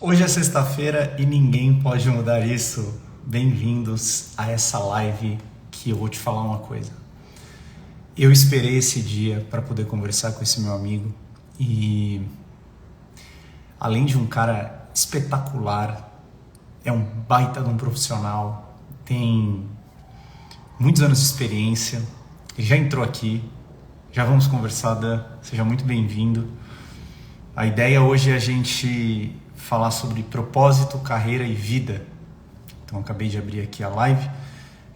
Hoje é sexta-feira e ninguém pode mudar isso. Bem-vindos a essa live que eu vou te falar uma coisa. Eu esperei esse dia para poder conversar com esse meu amigo e, além de um cara espetacular, é um baita de um profissional, tem muitos anos de experiência, ele já entrou aqui, já vamos conversar, Dan, seja muito bem-vindo. A ideia hoje é a gente falar sobre propósito, carreira e vida. Então acabei de abrir aqui a live,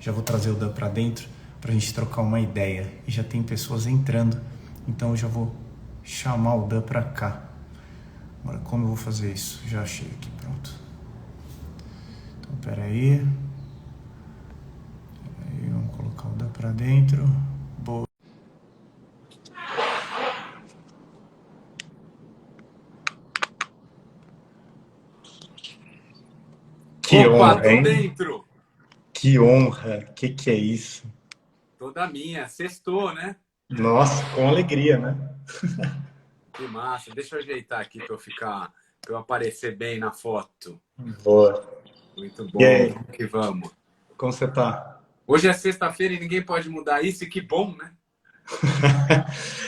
já vou trazer o Dan para dentro para a gente trocar uma ideia. E já tem pessoas entrando, então eu já vou chamar o Dan para cá. Agora, como eu vou fazer isso? Já achei aqui, pronto. Então, peraí, vamos colocar o Dan para dentro. Boa. Que Opa, honra, tô hein? dentro. Que honra. Que é isso? Toda minha. Sextou, né? Nossa, com alegria, né? Que massa. Deixa eu ajeitar aqui para eu aparecer bem na foto. Boa. Muito E bom. aí, Vamos que vamos. como você tá? Hoje é sexta-feira e ninguém pode mudar isso, e que bom, né?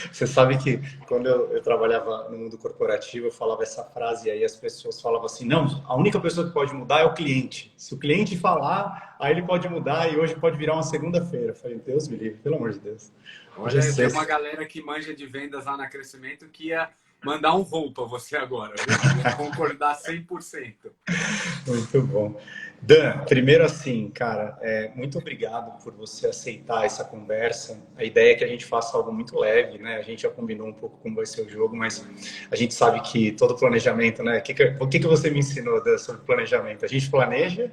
Você sabe que quando eu trabalhava no mundo corporativo, eu falava essa frase e aí as pessoas falavam assim, não, a única pessoa que pode mudar é o cliente. Se o cliente falar, aí ele pode mudar e hoje pode virar uma segunda-feira. Eu falei, Deus me livre, pelo amor de Deus. Hoje é Olha, tem uma sexta. galera que manja de vendas lá na Crescimento que ia mandar um rolo para você agora, viu? Ia concordar 100%. Muito bom. Dan, primeiro assim, cara, muito obrigado por você aceitar essa conversa. A ideia é que a gente faça algo muito leve, né? A gente já combinou um pouco como vai ser o jogo, mas a gente sabe que todo planejamento, né? O que que você me ensinou, Dan, sobre planejamento? A gente planeja.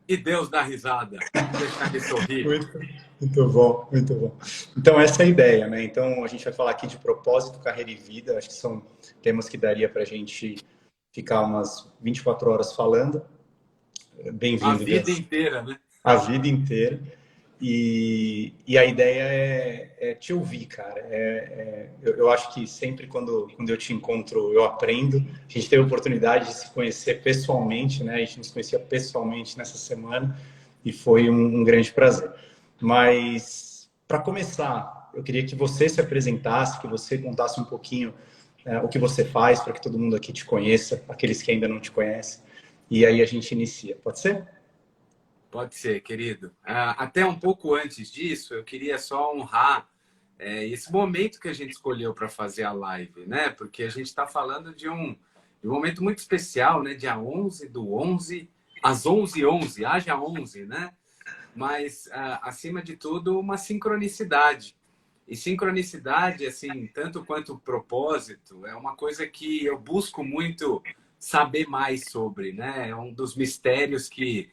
E Deus dá risada. Vamos deixar ele sorrir. Muito, muito bom, muito bom. Então, essa é a ideia, né? Então, a gente vai falar aqui de propósito, carreira e vida. Acho que são temas que daria para a gente ficar umas 24 horas falando. A Bem-vindo, Dan. vida inteira, né? A vida inteira. E a ideia é te ouvir, cara. Eu acho que sempre quando eu te encontro, eu aprendo. A gente teve a oportunidade de se conhecer pessoalmente, né? A gente nos conhecia pessoalmente nessa semana e foi um grande prazer. Mas, para começar, eu queria que você se apresentasse, que você contasse um pouquinho o que você faz, para que todo mundo aqui te conheça, aqueles que ainda não te conhecem. E aí a gente inicia. Pode ser? Pode ser, querido. Até um pouco antes disso, eu queria só honrar esse momento que a gente escolheu para fazer a live, né? Porque a gente está falando de um momento muito especial, né? Dia 11 do 11, às 11h11, haja 11, né? Mas, acima de tudo, uma sincronicidade. E sincronicidade, assim, tanto quanto propósito, é uma coisa que eu busco muito saber mais sobre, né? É um dos mistérios que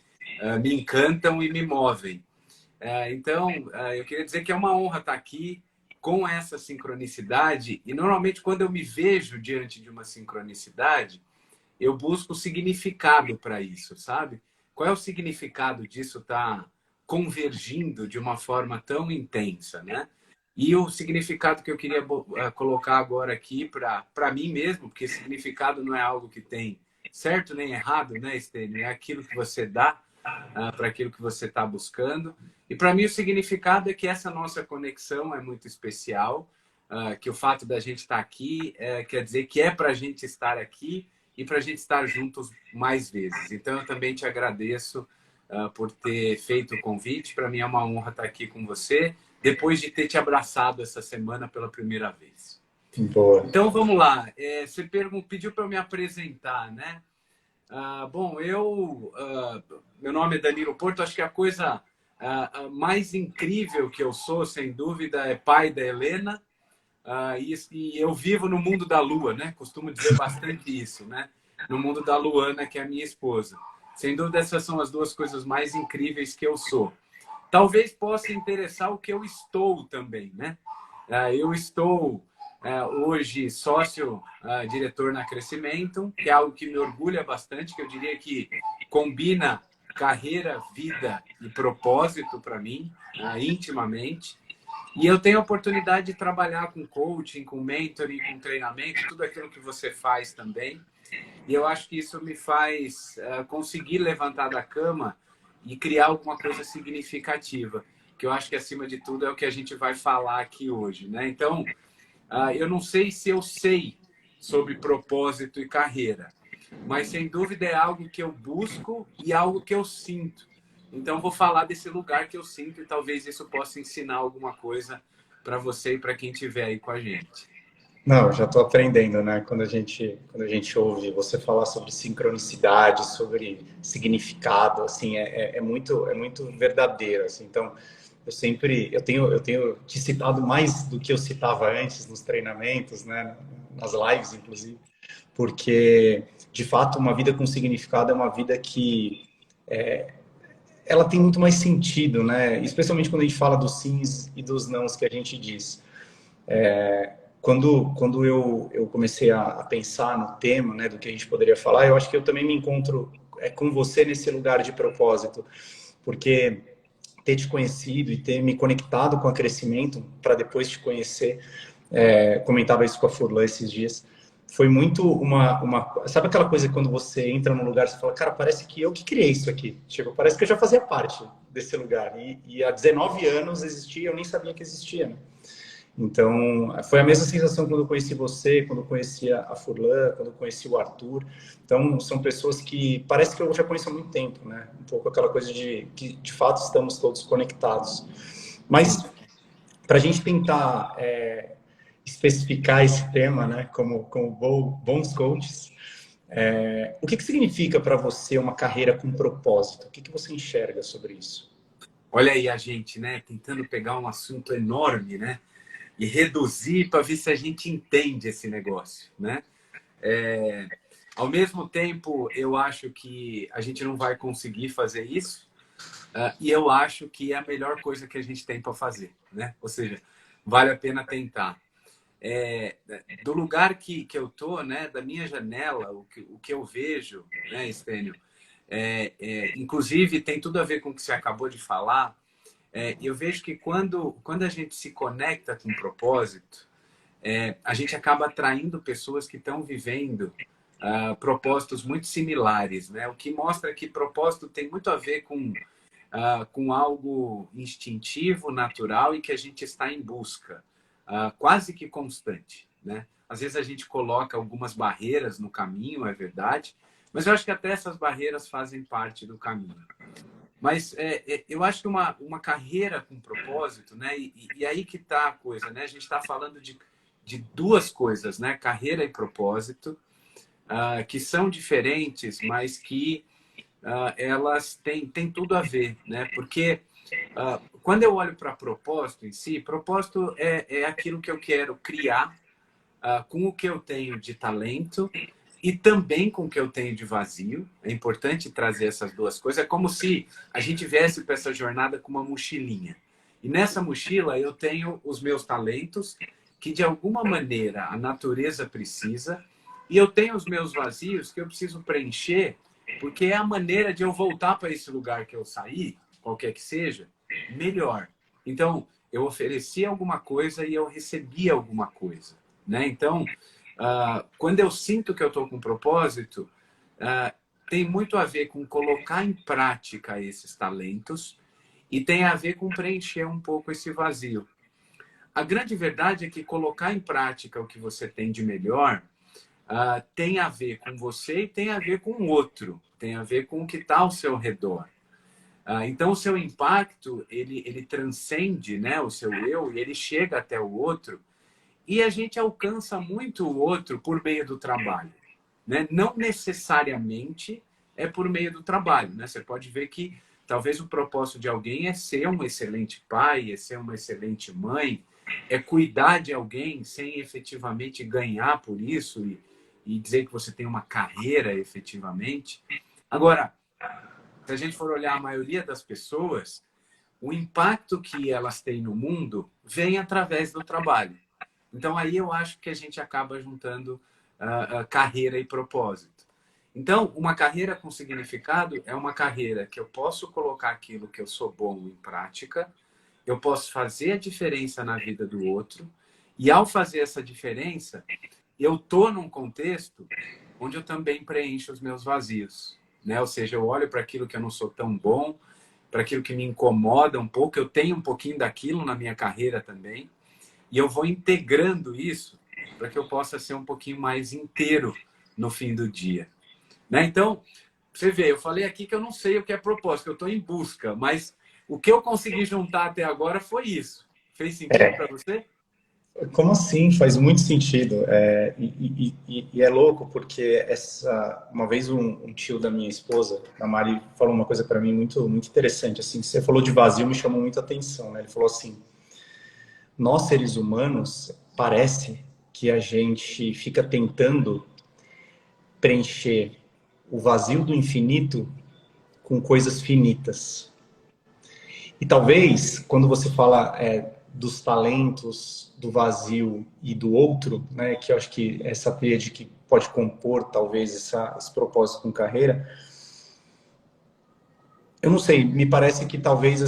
me encantam e me movem. Então, eu queria dizer que é uma honra estar aqui com essa sincronicidade. E normalmente, quando eu me vejo diante de uma sincronicidade, eu busco significado para isso, sabe? Qual é o significado disso estar convergindo de uma forma tão intensa, né? E o significado que eu queria colocar agora aqui para mim mesmo, porque significado não é algo que tem certo nem errado, né, Estênio? É aquilo que você dá para aquilo que você está buscando. E para mim o significado é que essa nossa conexão é muito especial, que o fato da gente estar aqui quer dizer que é para a gente estar aqui e para a gente estar juntos mais vezes. Então eu também te agradeço por ter feito o convite. Para mim é uma honra estar aqui com você, depois de ter te abraçado essa semana pela primeira vez. Boa. Então vamos lá. Você pediu para eu me apresentar, né? Bom, meu nome é Danilo Porto. Acho que a coisa mais incrível que eu sou, sem dúvida, é pai da Helena. E eu vivo no mundo da lua, né? Costumo dizer bastante isso, né? No mundo da Luana, que é a minha esposa. Sem dúvida, essas são as duas coisas mais incríveis que eu sou. Talvez possa interessar o que eu estou também, né? Eu estou hoje sócio diretor na Crescimento, que é algo que me orgulha bastante, que eu diria que combina carreira, vida e propósito para mim, intimamente. E eu tenho a oportunidade de trabalhar com coaching, com mentoring, com treinamento, tudo aquilo que você faz também. E eu acho que isso me faz conseguir levantar da cama e criar alguma coisa significativa, que eu acho que, acima de tudo, é o que a gente vai falar aqui hoje, né? Então, eu não sei se eu sei sobre propósito e carreira, mas, sem dúvida, é algo que eu busco e algo que eu sinto. Então, vou falar desse lugar que eu sinto e talvez isso possa ensinar alguma coisa para você e para quem estiver aí com a gente. Não, eu já estou aprendendo, né? Quando a gente ouve você falar sobre sincronicidade, sobre significado, assim, é muito verdadeiro, assim. Então, eu tenho te citado mais do que eu citava antes nos treinamentos, né? Nas lives, inclusive, porque, de fato, uma vida com significado é uma vida que ela tem muito mais sentido, né? Especialmente quando a gente fala dos sims e dos nãos que a gente diz. Quando eu comecei a pensar no tema, né, do que a gente poderia falar, eu acho que eu também me encontro com você nesse lugar de propósito, porque ter te conhecido e ter me conectado com o crescimento para depois te conhecer, comentava isso com a Furlan esses dias, foi muito sabe aquela coisa que quando você entra num lugar, você fala, cara, parece que eu que criei isso aqui, tipo, parece que eu já fazia parte desse lugar, e há 19 anos existia, eu nem sabia que existia, né? Então, foi a mesma sensação quando eu conheci você, quando eu conheci a Furlan, quando eu conheci o Arthur. Então, são pessoas que parece que eu já conheço há muito tempo, né? Um pouco aquela coisa de que, de fato, estamos todos conectados. Mas, Sim. para a gente tentar especificar esse tema, né, como bons coaches, o que significa para você uma carreira com propósito? O que você enxerga sobre isso? Olha aí a gente, né, tentando pegar um assunto enorme, né, e reduzir para ver se a gente entende esse negócio, né? Ao mesmo tempo, eu acho que a gente não vai conseguir fazer isso, e eu acho que é a melhor coisa que a gente tem para fazer, né? Ou seja, vale a pena tentar. Do lugar que eu tô, né, da minha janela, o que eu vejo, né, Estênio, inclusive tem tudo a ver com o que você acabou de falar. Eu vejo que quando a gente se conecta com um propósito, a gente acaba atraindo pessoas que estão vivendo propósitos muito similares, né? O que mostra que propósito tem muito a ver com algo instintivo, natural e que a gente está em busca, quase que constante, né? Às vezes a gente coloca algumas barreiras no caminho, é verdade, mas eu acho que até essas barreiras fazem parte do caminho. Mas eu acho que uma carreira com propósito, né? E aí que está a coisa, né? A gente está falando de duas coisas, né? Carreira e propósito, que são diferentes, mas que elas têm tudo a ver, né? Porque quando eu olho para propósito em si, propósito é aquilo que eu quero criar com o que eu tenho de talento e também com o que eu tenho de vazio. É importante trazer essas duas coisas. É como se a gente viesse para essa jornada com uma mochilinha. E nessa mochila eu tenho os meus talentos, que de alguma maneira a natureza precisa, e eu tenho os meus vazios que eu preciso preencher, porque é a maneira de eu voltar para esse lugar que eu saí, qualquer que seja, melhor. Então, eu ofereci alguma coisa e eu recebi alguma coisa, né? Então, quando eu sinto que eu estou com um propósito, tem muito a ver com colocar em prática esses talentos e tem a ver com preencher um pouco esse vazio. A grande verdade é que colocar em prática o que você tem de melhor tem a ver com você e tem a ver com o outro, tem a ver com o que está ao seu redor. Então, o seu impacto, ele transcende, né, o seu eu e ele chega até o outro e a gente alcança muito o outro por meio do trabalho, né? Não necessariamente é por meio do trabalho, né? Você pode ver que talvez o propósito de alguém é ser um excelente pai, é ser uma excelente mãe, é cuidar de alguém sem efetivamente ganhar por isso e dizer que você tem uma carreira efetivamente. Agora, se a gente for olhar a maioria das pessoas, o impacto que elas têm no mundo vem através do trabalho. Então, aí eu acho que a gente acaba juntando carreira e propósito. Então, uma carreira com significado é uma carreira que eu posso colocar aquilo que eu sou bom em prática, eu posso fazer a diferença na vida do outro, e ao fazer essa diferença, eu estou num contexto onde eu também preencho os meus vazios, né? Ou seja, eu olho para aquilo que eu não sou tão bom, para aquilo que me incomoda um pouco, eu tenho um pouquinho daquilo na minha carreira também, e eu vou integrando isso para que eu possa ser um pouquinho mais inteiro no fim do dia, né? Então, você vê, eu falei aqui que eu não sei o que é propósito, que eu estou em busca, mas o que eu consegui juntar até agora foi isso. Fez sentido para você? Como assim? Faz muito sentido. E é louco porque uma vez um tio da minha esposa, a Mari, falou uma coisa para mim muito interessante. Assim, você falou de vazio, me chamou muita atenção. Né? Ele falou assim: nós seres humanos parece que a gente fica tentando preencher o vazio do infinito com coisas finitas. E talvez, quando você fala dos talentos, do vazio e do outro, né, que eu acho que essa tríade que pode compor, talvez, esse propósito com carreira, eu não sei, me parece que talvez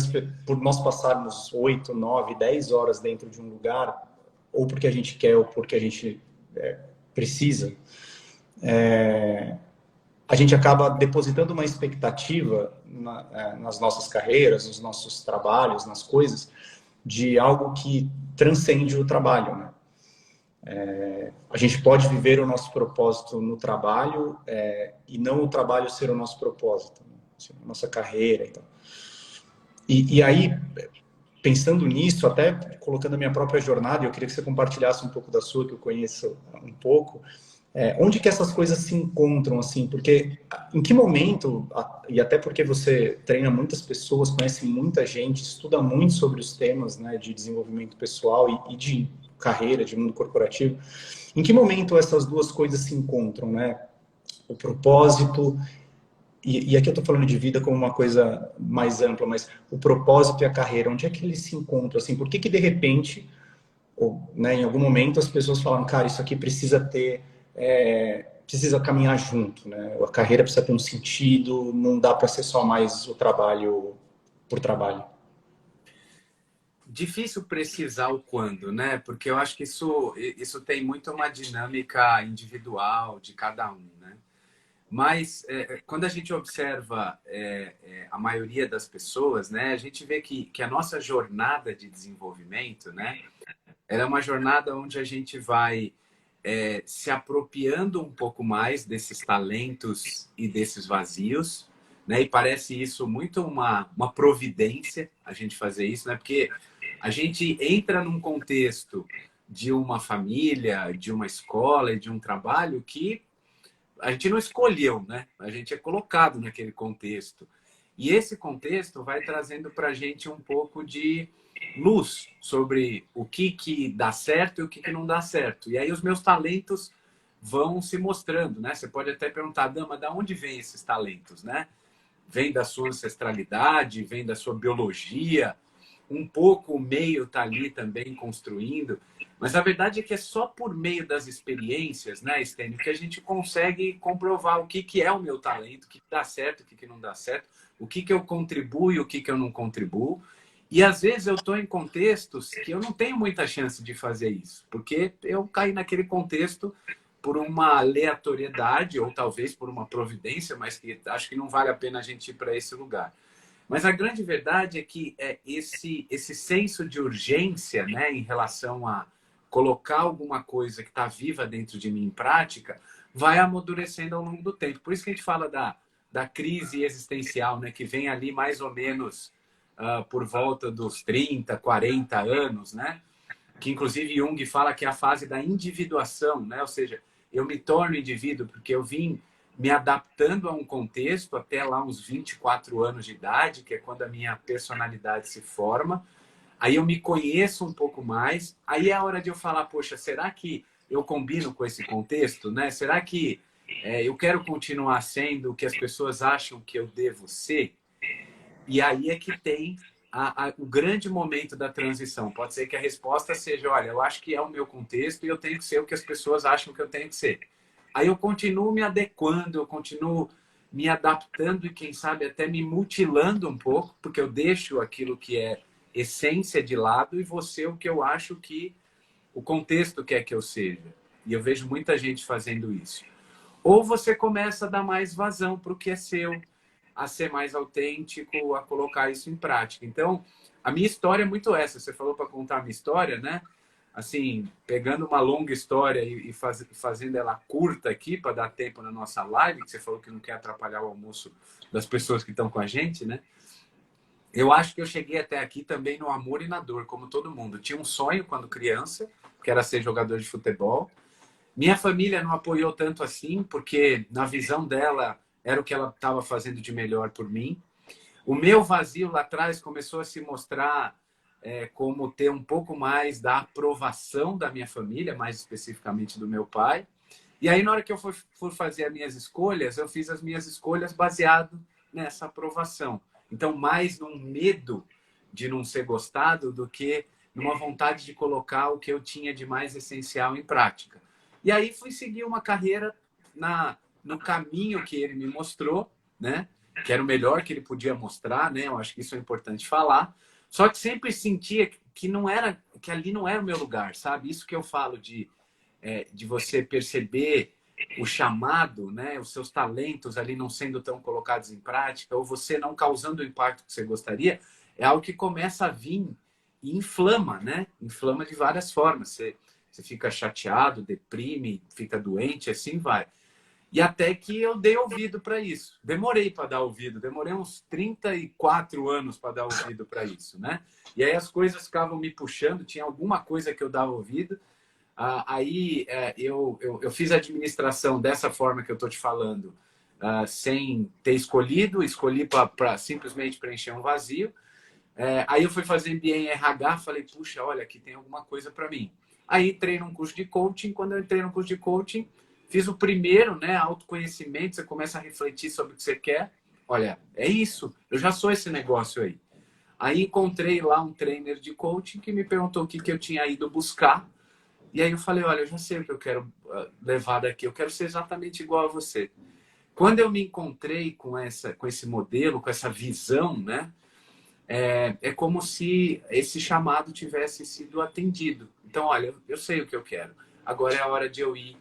por nós passarmos 8, 9, 10 horas dentro de um lugar, ou porque a gente quer, ou porque a gente precisa, a gente acaba depositando uma expectativa nas nossas carreiras, nos nossos trabalhos, nas coisas, de algo que transcende o trabalho, né? A gente pode viver o nosso propósito no trabalho e não o trabalho ser o nosso propósito, né? Assim, a nossa carreira. Então. E aí, pensando nisso, até colocando a minha própria jornada, eu queria que você compartilhasse um pouco da sua, que eu conheço um pouco, onde que essas coisas se encontram, assim, porque em que momento, e até porque você treina muitas pessoas, conhece muita gente, estuda muito sobre os temas, né, de desenvolvimento pessoal e de carreira, de mundo corporativo, em que momento essas duas coisas se encontram, né? O propósito, e aqui eu estou falando de vida como uma coisa mais ampla, mas o propósito e a carreira, onde é que eles se encontram, assim, por que que de repente, ou, né, em algum momento as pessoas falam, cara, isso aqui precisa ter precisa caminhar junto, né? A carreira precisa ter um sentido, não dá para ser só mais o trabalho por trabalho. Difícil precisar o quando, né? Porque eu acho que isso tem muito uma dinâmica individual de cada um, né? Mas quando a gente observa a maioria das pessoas, né, a gente vê que a nossa jornada de desenvolvimento, né, ela é uma jornada onde a gente vai se apropriando um pouco mais desses talentos e desses vazios, né? E parece isso muito uma providência a gente fazer isso, né? Porque a gente entra num contexto de uma família, de uma escola e de um trabalho que a gente não escolheu, né? A gente é colocado naquele contexto. E esse contexto vai trazendo para a gente um pouco de luz sobre o que dá certo e o que não dá certo. E aí os meus talentos vão se mostrando, né? Você pode até perguntar, Dama, da onde vêm esses talentos, né? Vem da sua ancestralidade, vem da sua biologia, um pouco o meio está ali também construindo, mas a verdade é que é só por meio das experiências, né, Stênio, que a gente consegue comprovar o que é o meu talento, o que dá certo, o que não dá certo, o que eu contribuo e o que eu não contribuo. E às vezes eu estou em contextos que eu não tenho muita chance de fazer isso, porque eu caí naquele contexto por uma aleatoriedade ou talvez por uma providência, mas que acho que não vale a pena a gente ir para esse lugar. Mas a grande verdade é que esse senso de urgência, né, em relação a colocar alguma coisa que está viva dentro de mim em prática, vai amadurecendo ao longo do tempo. Por isso que a gente fala da crise existencial, né, que vem ali mais ou menos por volta dos 30, 40 anos, né? Que inclusive Jung fala que é a fase da individuação, né? Ou seja, eu me torno indivíduo porque eu vim me adaptando a um contexto até lá uns 24 anos de idade, que é quando a minha personalidade se forma. Aí eu me conheço um pouco mais. Aí é a hora de eu falar, poxa, será que eu combino com esse contexto, né? Será que eu quero continuar sendo o que as pessoas acham que eu devo ser? E aí é que tem o grande momento da transição. Pode ser que a resposta seja, olha, eu acho que é o meu contexto e eu tenho que ser o que as pessoas acham que eu tenho que ser. Aí eu continuo me adequando, eu continuo me adaptando e, quem sabe, até me mutilando um pouco, porque eu deixo aquilo que é essência de lado e vou ser o que eu acho que o contexto quer que eu seja. E eu vejo muita gente fazendo isso. ou você começa a dar mais vazão para o que é seu, a ser mais autêntico, a colocar isso em prática. Então, a minha história é muito essa. Você falou para contar a minha história, né? Assim, pegando uma longa história e fazendo ela curta aqui para dar tempo na nossa live, que você falou que não quer atrapalhar o almoço das pessoas que estão com a gente, né? Eu acho que eu cheguei até aqui também no amor e na dor, como todo mundo. Tinha um sonho quando criança, que era ser jogador de futebol. Minha família não apoiou tanto assim, porque na visão dela era o que ela estava fazendo de melhor por mim. O meu vazio lá atrás começou a se mostrar como ter um pouco mais da aprovação da minha família, mais especificamente do meu pai. E aí, na hora que eu for fazer as minhas escolhas, eu fiz as minhas escolhas baseado nessa aprovação. Então, mais num medo de não ser gostado do que numa vontade de colocar o que eu tinha de mais essencial em prática. E aí fui seguir uma carreira no caminho que ele me mostrou, né? Que era o melhor que ele podia mostrar, né? Eu acho que isso é importante falar. Só que sempre sentia que não era, que ali não era o meu lugar, sabe? Isso que eu falo de você perceber o chamado, né? Os seus talentos ali não sendo tão colocados em prática, ou você não causando o impacto que você gostaria, é algo que começa a vir e inflama, né? Inflama de várias formas. Você fica chateado, deprime, fica doente, assim vai. E até que eu dei ouvido para isso. Demorei para dar ouvido, demorei uns 34 anos para dar ouvido para isso, né? E aí as coisas ficavam me puxando, tinha alguma coisa que eu dava ouvido. Aí eu fiz a administração dessa forma que eu estou te falando, sem ter escolhido, escolhi para simplesmente preencher um vazio. Aí eu fui fazer MBA em RH, falei, puxa, olha, aqui tem alguma coisa para mim. Aí entrei num curso de coaching, quando eu entrei no curso de coaching, fiz o primeiro, né, autoconhecimento, você começa a refletir sobre o que você quer. Olha, é isso, eu já sou esse negócio aí. Aí encontrei lá um trainer de coaching que me perguntou o que eu tinha ido buscar. E aí eu falei, olha, eu já sei o que eu quero levar daqui, eu quero ser exatamente igual a você. Quando eu me encontrei com esse modelo, com essa visão, né, é como se esse chamado tivesse sido atendido. Então, olha, eu sei o que eu quero. Agora é a hora de eu ir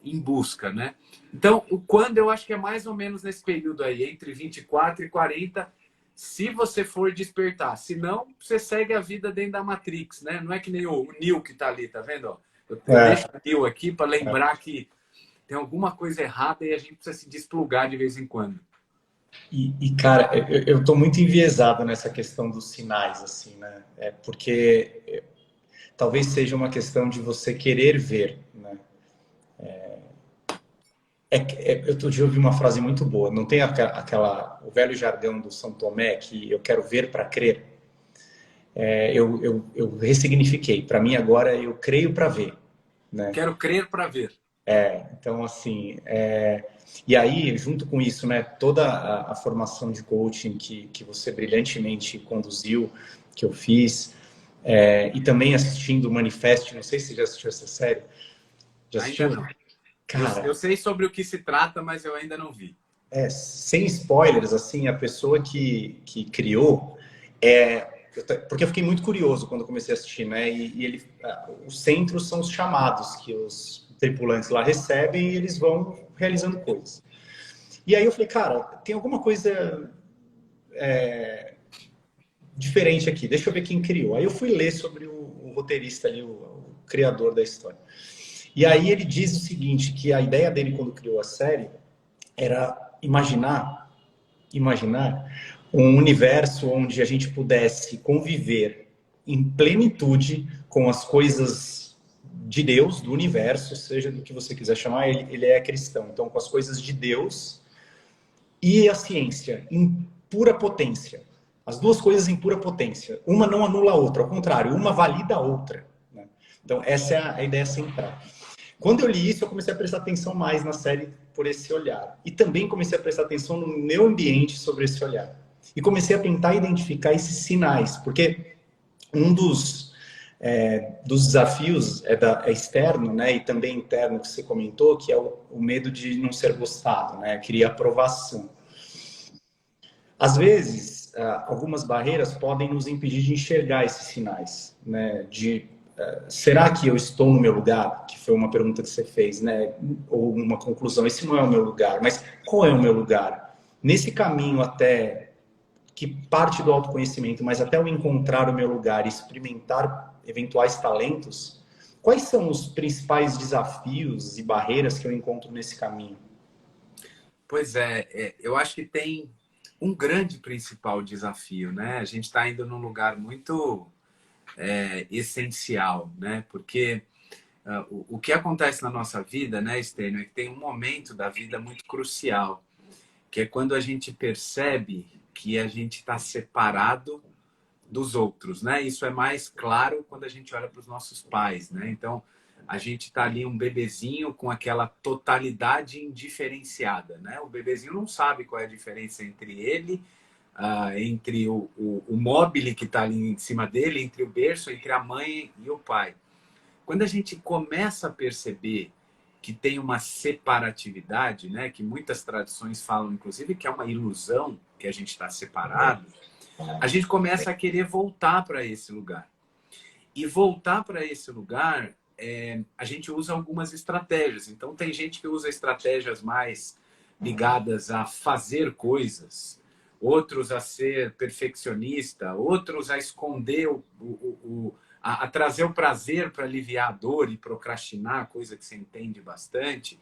em busca, né? Então, quando eu acho que é mais ou menos nesse período aí, entre 24 e 40, se você for despertar. Se não, você segue a vida dentro da Matrix, né? Não é que nem o Neo que tá ali, tá vendo? Eu deixo o Neo aqui para lembrar que tem alguma coisa errada e a gente precisa se desplugar de vez em quando. Cara, eu tô muito enviesado nessa questão dos sinais, assim, né? Porque talvez seja uma questão de você querer ver, né? Outro dia eu ouvi uma frase muito boa. Não tem o velho jargão do São Tomé que eu quero ver para crer? Eu ressignifiquei. Para mim agora eu creio para ver, né? Quero crer para ver. Então assim, e aí junto com isso, né? Toda a formação de coaching que você brilhantemente conduziu, que eu fiz, e também assistindo o Manifest. Não sei se você já assistiu essa série. Já assistiu? Ainda não. Cara, eu sei sobre o que se trata, mas eu ainda não vi. Sem spoilers, assim, a pessoa que criou porque eu fiquei muito curioso quando comecei a assistir, né? Os centros são os chamados que os tripulantes lá recebem e eles vão realizando coisas. E aí eu falei, cara, tem alguma coisa diferente aqui. Deixa eu ver quem criou. Aí eu fui ler sobre o roteirista ali, o criador da história. E aí ele diz o seguinte, que a ideia dele quando criou a série era imaginar um universo onde a gente pudesse conviver em plenitude com as coisas de Deus, do universo, seja do que você quiser chamar, ele é cristão. Então, com as coisas de Deus e a ciência em pura potência. As duas coisas em pura potência. Uma não anula a outra, ao contrário, uma valida a outra, né? Então, essa é a ideia central. Quando eu li isso, eu comecei a prestar atenção mais na série por esse olhar. E também comecei a prestar atenção no meu ambiente sobre esse olhar. E comecei a tentar identificar esses sinais, porque um dos desafios é externo, né, e também interno que você comentou, que é o medo de não ser gostado, né, queria aprovação. Às vezes, algumas barreiras podem nos impedir de enxergar esses sinais, né, de será que eu estou no meu lugar? Que foi uma pergunta que você fez, né? Ou uma conclusão, esse não é o meu lugar, mas qual é o meu lugar? Nesse caminho até que parte do autoconhecimento, mas até eu encontrar o meu lugar e experimentar eventuais talentos, quais são os principais desafios e barreiras que eu encontro nesse caminho? Pois eu acho que tem um grande principal desafio, né? A gente está indo num lugar muito essencial, né? Porque o que acontece na nossa vida, né, Estênio, é que tem um momento da vida muito crucial, que é quando a gente percebe que a gente está separado dos outros, né? Isso é mais claro quando a gente olha para os nossos pais, né? Então, a gente está ali um bebezinho com aquela totalidade indiferenciada, né? O bebezinho não sabe qual é a diferença entre ele, entre o mobile que está ali em cima dele, entre o berço, entre a mãe e o pai. Quando a gente começa a perceber que tem uma separatividade, né? Que muitas tradições falam, inclusive, que é uma ilusão que a gente está separado, a gente começa a querer voltar para esse lugar. E voltar para esse lugar, a gente usa algumas estratégias. Então, tem gente que usa estratégias mais ligadas a fazer coisas, outros a ser perfeccionista, outros a esconder, a trazer o prazer para aliviar a dor e procrastinar, coisa que você entende bastante.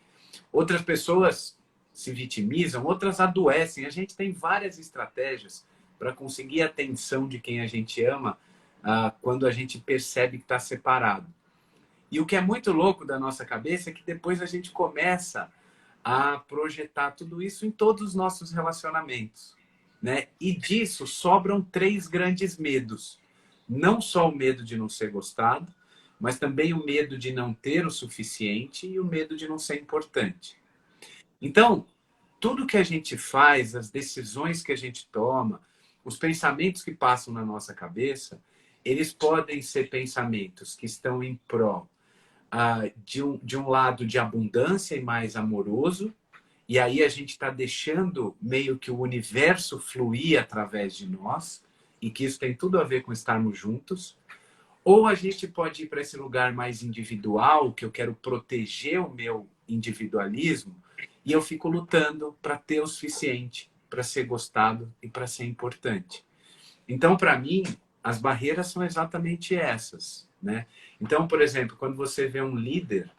Outras pessoas se vitimizam, outras adoecem. A gente tem várias estratégias para conseguir a atenção de quem a gente ama quando a gente percebe que está separado. E o que é muito louco da nossa cabeça é que depois a gente começa a projetar tudo isso em todos os nossos relacionamentos, né? E disso sobram três grandes medos. Não só o medo de não ser gostado, mas também o medo de não ter o suficiente e o medo de não ser importante. Então, tudo que a gente faz, as decisões que a gente toma, os pensamentos que passam na nossa cabeça, eles podem ser pensamentos que estão em prol de um lado de abundância e mais amoroso, e aí a gente está deixando meio que o universo fluir através de nós, e que isso tem tudo a ver com estarmos juntos. Ou a gente pode ir para esse lugar mais individual, que eu quero proteger o meu individualismo, e eu fico lutando para ter o suficiente, para ser gostado e para ser importante. Então, para mim, as barreiras são exatamente essas, né? Então, por exemplo, quando você vê um líder,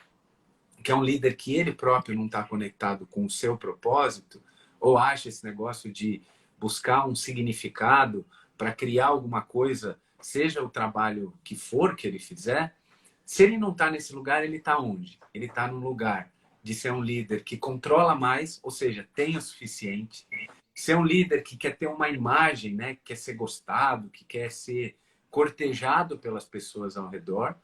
que é um líder que ele próprio não está conectado com o seu propósito, ou acha esse negócio de buscar um significado para criar alguma coisa, seja o trabalho que for que ele fizer, se ele não está nesse lugar, ele está onde? Ele está no lugar de ser um líder que controla mais, ou seja, tem o suficiente, ser um líder que quer ter uma imagem, né, que quer ser gostado, que quer ser cortejado pelas pessoas ao redor,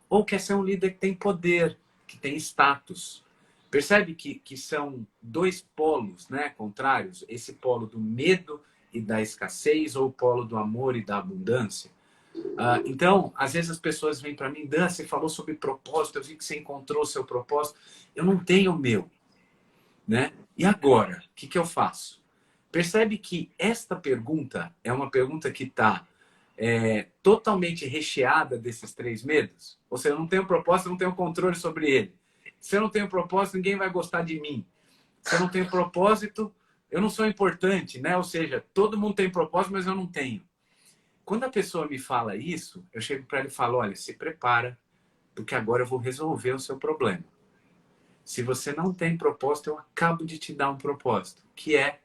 ou quer ser um líder que tem poder, que tem status. Percebe que são dois polos, né, contrários? Esse polo do medo e da escassez ou o polo do amor e da abundância. Então, às vezes as pessoas vêm para mim, Dan, você falou sobre propósito, eu vi que você encontrou o seu propósito. Eu não tenho o meu, né? E agora? O que eu faço? Percebe que esta pergunta é uma pergunta que está totalmente recheada desses três medos? Ou seja, eu não tenho propósito, eu não tenho controle sobre ele. Se eu não tenho propósito, ninguém vai gostar de mim. Se eu não tenho propósito, eu não sou importante, né? Ou seja, todo mundo tem propósito, mas eu não tenho. Quando a pessoa me fala isso, eu chego para ela e falo, olha, se prepara, porque agora eu vou resolver o seu problema. Se você não tem propósito, eu acabo de te dar um propósito, que é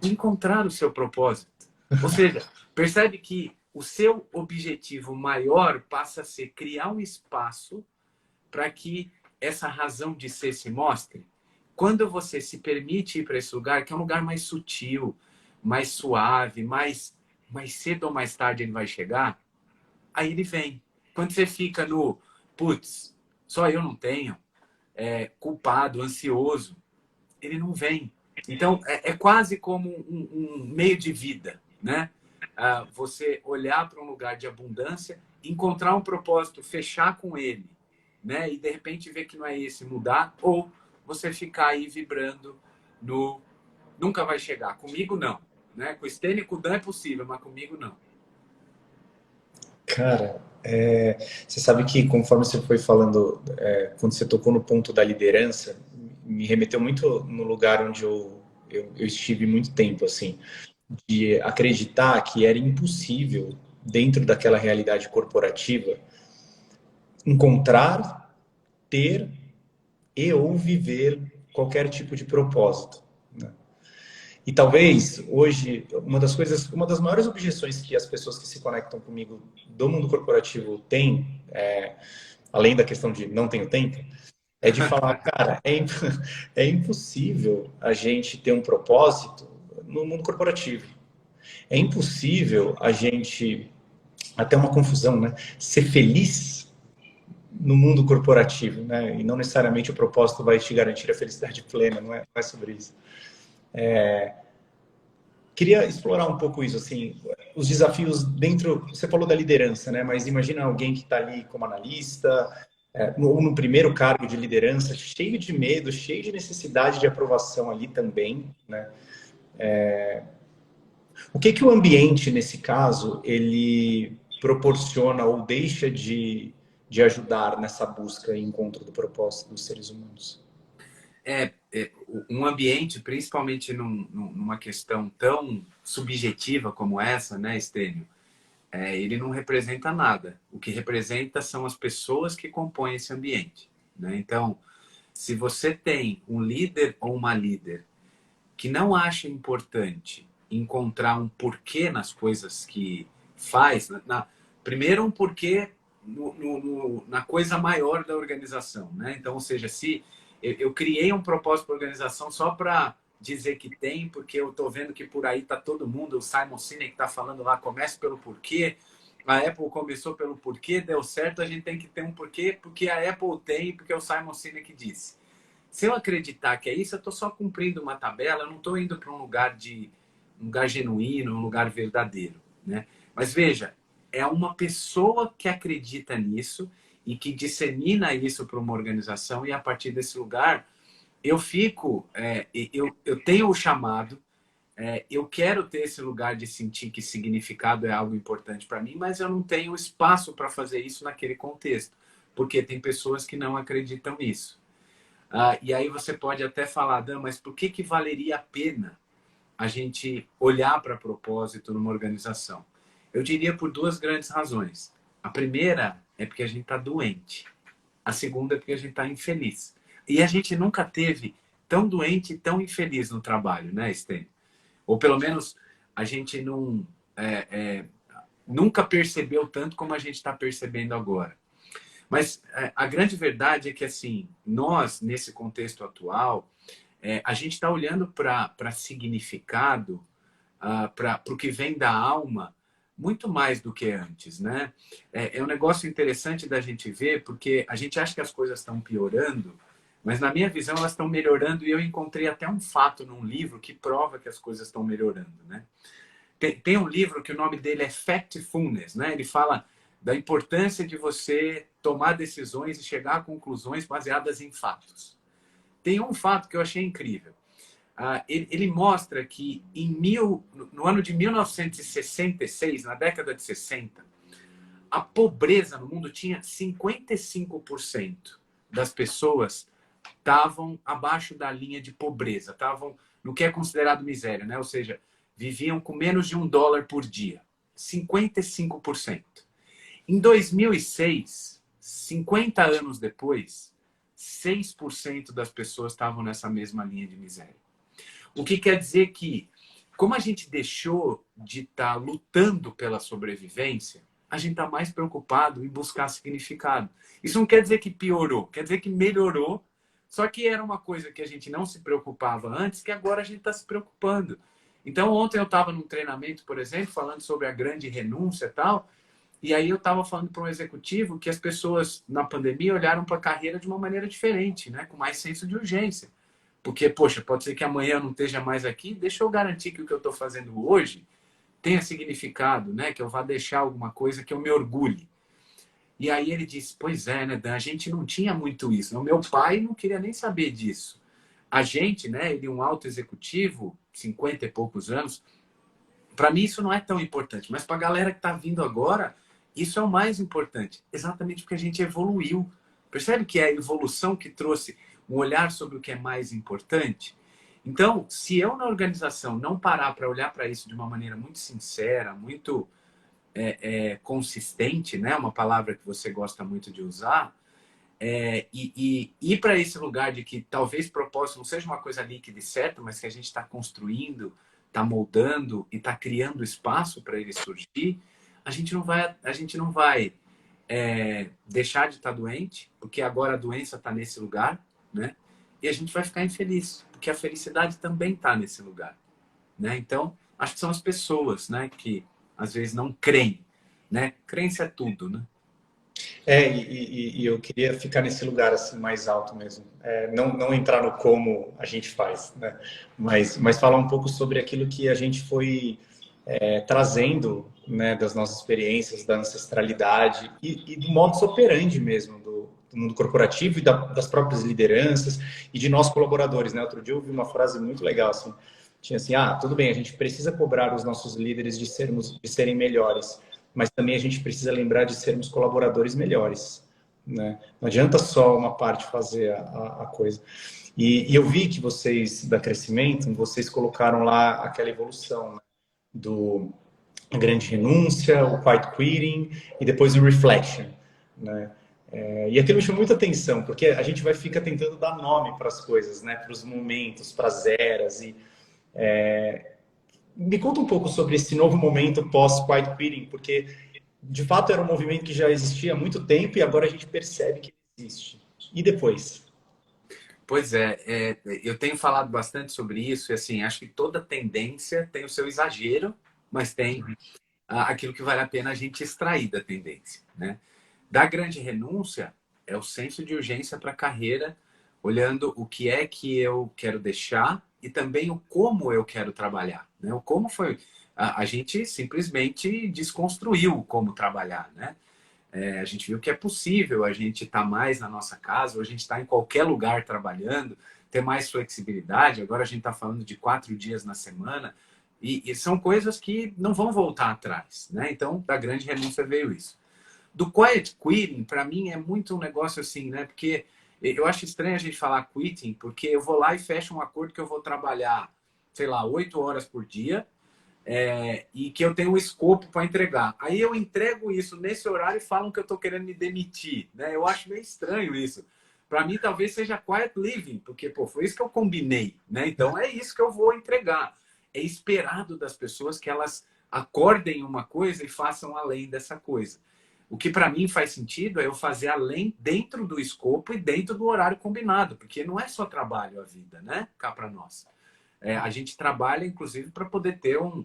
encontrar o seu propósito. Ou seja, percebe que o seu objetivo maior passa a ser criar um espaço para que essa razão de ser se mostre. Quando você se permite ir para esse lugar, que é um lugar mais sutil, mais suave, mais cedo ou mais tarde ele vai chegar, aí ele vem. Quando você fica no, putz, só eu não tenho, culpado, ansioso, ele não vem. Então, é quase como um meio de vida, né? Você olhar para um lugar de abundância, encontrar um propósito, fechar com ele, né? E de repente ver que não é esse, mudar, ou você ficar aí vibrando no nunca vai chegar. Comigo não, né? Com o Stênio e com o Dan é possível, mas comigo não. Cara, Você sabe que, conforme você foi falando, quando você tocou no ponto da liderança, me remeteu muito no lugar onde eu estive muito tempo, assim, de acreditar que era impossível, dentro daquela realidade corporativa, encontrar, ter e ou viver qualquer tipo de propósito, né? E talvez hoje uma das maiores objeções que as pessoas que se conectam comigo do mundo corporativo têm, além da questão de não tenho tempo, é de falar, cara, é impossível a gente ter um propósito no mundo corporativo. É impossível a gente, até uma confusão, né? Ser feliz no mundo corporativo, né? E não necessariamente o propósito vai te garantir a felicidade plena, não é sobre isso. Queria explorar um pouco isso, assim, os desafios dentro. Você falou da liderança, né? Mas imagina alguém que está ali como analista, ou no primeiro cargo de liderança, cheio de medo, cheio de necessidade de aprovação ali também, né? O que que o ambiente, nesse caso, ele proporciona ou deixa de ajudar nessa busca e encontro do propósito dos seres humanos? Um ambiente, principalmente numa questão tão subjetiva como essa, né, Estênio? Ele não representa nada. O que representa são as pessoas que compõem esse ambiente, né? Então, se você tem um líder ou uma líder que não acha importante encontrar um porquê nas coisas que faz, primeiro um porquê na coisa maior da organização, né? Então, ou seja, se eu criei um propósito para a organização só para dizer que tem, porque eu estou vendo que por aí está todo mundo, o Simon Sinek está falando lá, comece pelo porquê, a Apple começou pelo porquê, deu certo, a gente tem que ter um porquê, porque a Apple tem, porque o Simon Sinek disse. Se eu acreditar que é isso, eu estou só cumprindo uma tabela, eu não estou indo para um lugar genuíno, um lugar verdadeiro, né? Mas veja, é uma pessoa que acredita nisso e que dissemina isso para uma organização, e a partir desse lugar eu fico, eu tenho o chamado, eu quero ter esse lugar de sentir que significado é algo importante para mim, mas eu não tenho espaço para fazer isso naquele contexto, porque tem pessoas que não acreditam nisso. E aí você pode até falar, Dan, mas por que valeria a pena a gente olhar para propósito numa organização? Eu diria por duas grandes razões. A primeira é porque a gente está doente. A segunda é porque a gente está infeliz. E a gente nunca teve tão doente e tão infeliz no trabalho, né, Sten? Ou pelo menos a gente nunca percebeu tanto como a gente está percebendo agora. Mas a grande verdade é que, assim, nós, nesse contexto atual, a gente está olhando para significado, para o que vem da alma, muito mais do que antes, né? É um negócio interessante da gente ver, porque a gente acha que as coisas estão piorando, mas na minha visão elas estão melhorando, e eu encontrei até um fato num livro que prova que as coisas estão melhorando, né? Tem um livro que o nome dele é Factfulness, né? Ele fala da importância de você tomar decisões e chegar a conclusões baseadas em fatos. Tem um fato que eu achei incrível. Ele mostra que no ano de 1966, na década de 60, a pobreza no mundo tinha 55% das pessoas estavam abaixo da linha de pobreza, estavam no que é considerado miséria, né? Ou seja, viviam com menos de $1 por dia. 55%. Em 2006, 50 anos depois, 6% das pessoas estavam nessa mesma linha de miséria. O que quer dizer que, como a gente deixou de estar lutando pela sobrevivência, a gente está mais preocupado em buscar significado. Isso não quer dizer que piorou, quer dizer que melhorou, só que era uma coisa que a gente não se preocupava antes, que agora a gente está se preocupando. Então, ontem eu estava num treinamento, por exemplo, falando sobre a grande renúncia e tal, e aí eu estava falando para um executivo que as pessoas, na pandemia, olharam para a carreira de uma maneira diferente, né? Com mais senso de urgência. Porque, poxa, pode ser que amanhã eu não esteja mais aqui, deixa eu garantir que o que eu estou fazendo hoje tenha significado, né? Que eu vá deixar alguma coisa que eu me orgulhe. E aí ele disse, pois é, né, Dan? A gente não tinha muito isso. O meu pai não queria nem saber disso. A gente, né? Ele é um alto executivo, 50 e poucos anos. Para mim isso não é tão importante, mas para a galera que está vindo agora, Isso é o mais importante, exatamente porque a gente evoluiu. Percebe que é a evolução que trouxe um olhar sobre o que é mais importante? Então, se eu na organização não parar para olhar para isso de uma maneira muito sincera, muito consistente, né? Uma palavra que você gosta muito de usar, e ir para esse lugar de que talvez propósito não seja uma coisa líquida e certa, mas que a gente está construindo, está moldando e está criando espaço para ele surgir, a gente não vai deixar de estar doente, porque agora a doença está nesse lugar, né? E a gente vai ficar infeliz, porque a felicidade também está nesse lugar, né? Então, acho que são as pessoas, né, que às vezes não creem, né? Crença é tudo, né? E eu queria ficar nesse lugar assim mais alto mesmo. Não entrar no como a gente faz, né? Mas falar um pouco sobre aquilo que a gente foi trazendo, né, das nossas experiências, da ancestralidade e do modus operandi mesmo do mundo corporativo e das próprias lideranças e de nós colaboradores, né? Outro dia eu ouvi uma frase muito legal assim, tinha assim, tudo bem, a gente precisa cobrar os nossos líderes de serem melhores, mas também a gente precisa lembrar de sermos colaboradores melhores, né? Não adianta só uma parte fazer a coisa. E eu vi que vocês, da Crescimento, vocês colocaram lá aquela evolução, né? Do a grande renúncia, o quiet quitting e depois o reflection, né? E aquilo me chamou muita atenção, porque a gente fica tentando dar nome para as coisas, né? Para os momentos, para as eras. Me conta um pouco sobre esse novo momento pós-quiet quitting, porque de fato era um movimento que já existia há muito tempo e agora a gente percebe que existe. E depois? Pois eu tenho falado bastante sobre isso e assim, acho que toda tendência tem o seu exagero, mas tem aquilo que vale a pena a gente extrair da tendência, né? Da grande renúncia é o senso de urgência para a carreira, olhando o que é que eu quero deixar e também o como eu quero trabalhar, né? O como foi a gente simplesmente desconstruiu o como trabalhar, né? A gente viu que é possível a gente estar mais na nossa casa, ou a gente estar em qualquer lugar trabalhando, ter mais flexibilidade. Agora a gente está falando de 4 dias na semana, e são coisas que não vão voltar atrás, né? Então, da grande renúncia veio isso. Do quiet quitting, para mim, é muito um negócio assim, né? Porque eu acho estranho a gente falar quitting, porque eu vou lá e fecho um acordo que eu vou trabalhar, sei lá, 8 horas por dia, e que eu tenho um escopo para entregar. Aí eu entrego isso nesse horário e falam que eu estou querendo me demitir, né? Eu acho meio estranho isso. Para mim, talvez seja quiet living, porque pô, foi isso que eu combinei, né? Então é isso que eu vou entregar. É esperado das pessoas que elas acordem uma coisa e façam além dessa coisa. O que para mim faz sentido é eu fazer além dentro do escopo e dentro do horário combinado, porque não é só trabalho a vida, né? Cá para nós. A gente trabalha, inclusive, para poder ter um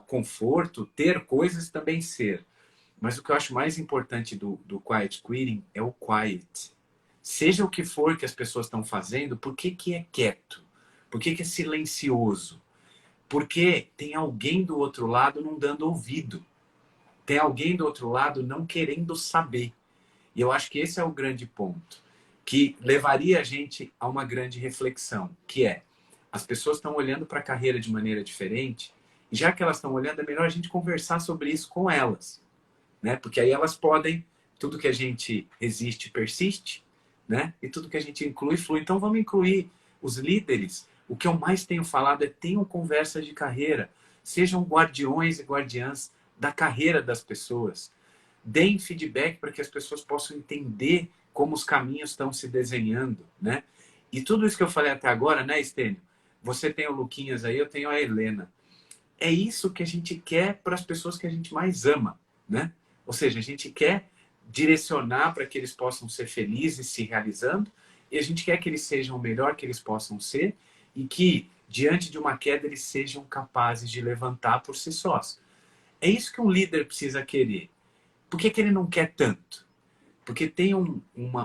conforto, ter coisas e também ser. Mas o que eu acho mais importante do quiet quitting é o quiet. Seja o que for que as pessoas estão fazendo, por que que é quieto? Por que que é silencioso? Porque tem alguém do outro lado não dando ouvido. Tem alguém do outro lado não querendo saber. E eu acho que esse é o grande ponto, que levaria a gente a uma grande reflexão, que é, as pessoas estão olhando para a carreira de maneira diferente, e já que elas estão olhando, é melhor a gente conversar sobre isso com elas, né? Porque aí elas podem, tudo que a gente resiste, persiste, né? E tudo que a gente inclui, flui. Então vamos incluir os líderes. O que eu mais tenho falado é tenham conversa de carreira, sejam guardiões e guardiãs da carreira das pessoas. Deem feedback para que as pessoas possam entender como os caminhos estão se desenhando, né? E tudo isso que eu falei até agora, né, Estênio? Você tem o Luquinhas aí, eu tenho a Helena. É isso que a gente quer para as pessoas que a gente mais ama, né? Ou seja, a gente quer direcionar para que eles possam ser felizes se realizando, e a gente quer que eles sejam o melhor que eles possam ser e que, diante de uma queda, eles sejam capazes de levantar por si sós. É isso que um líder precisa querer. Por que que ele não quer tanto? Porque tem um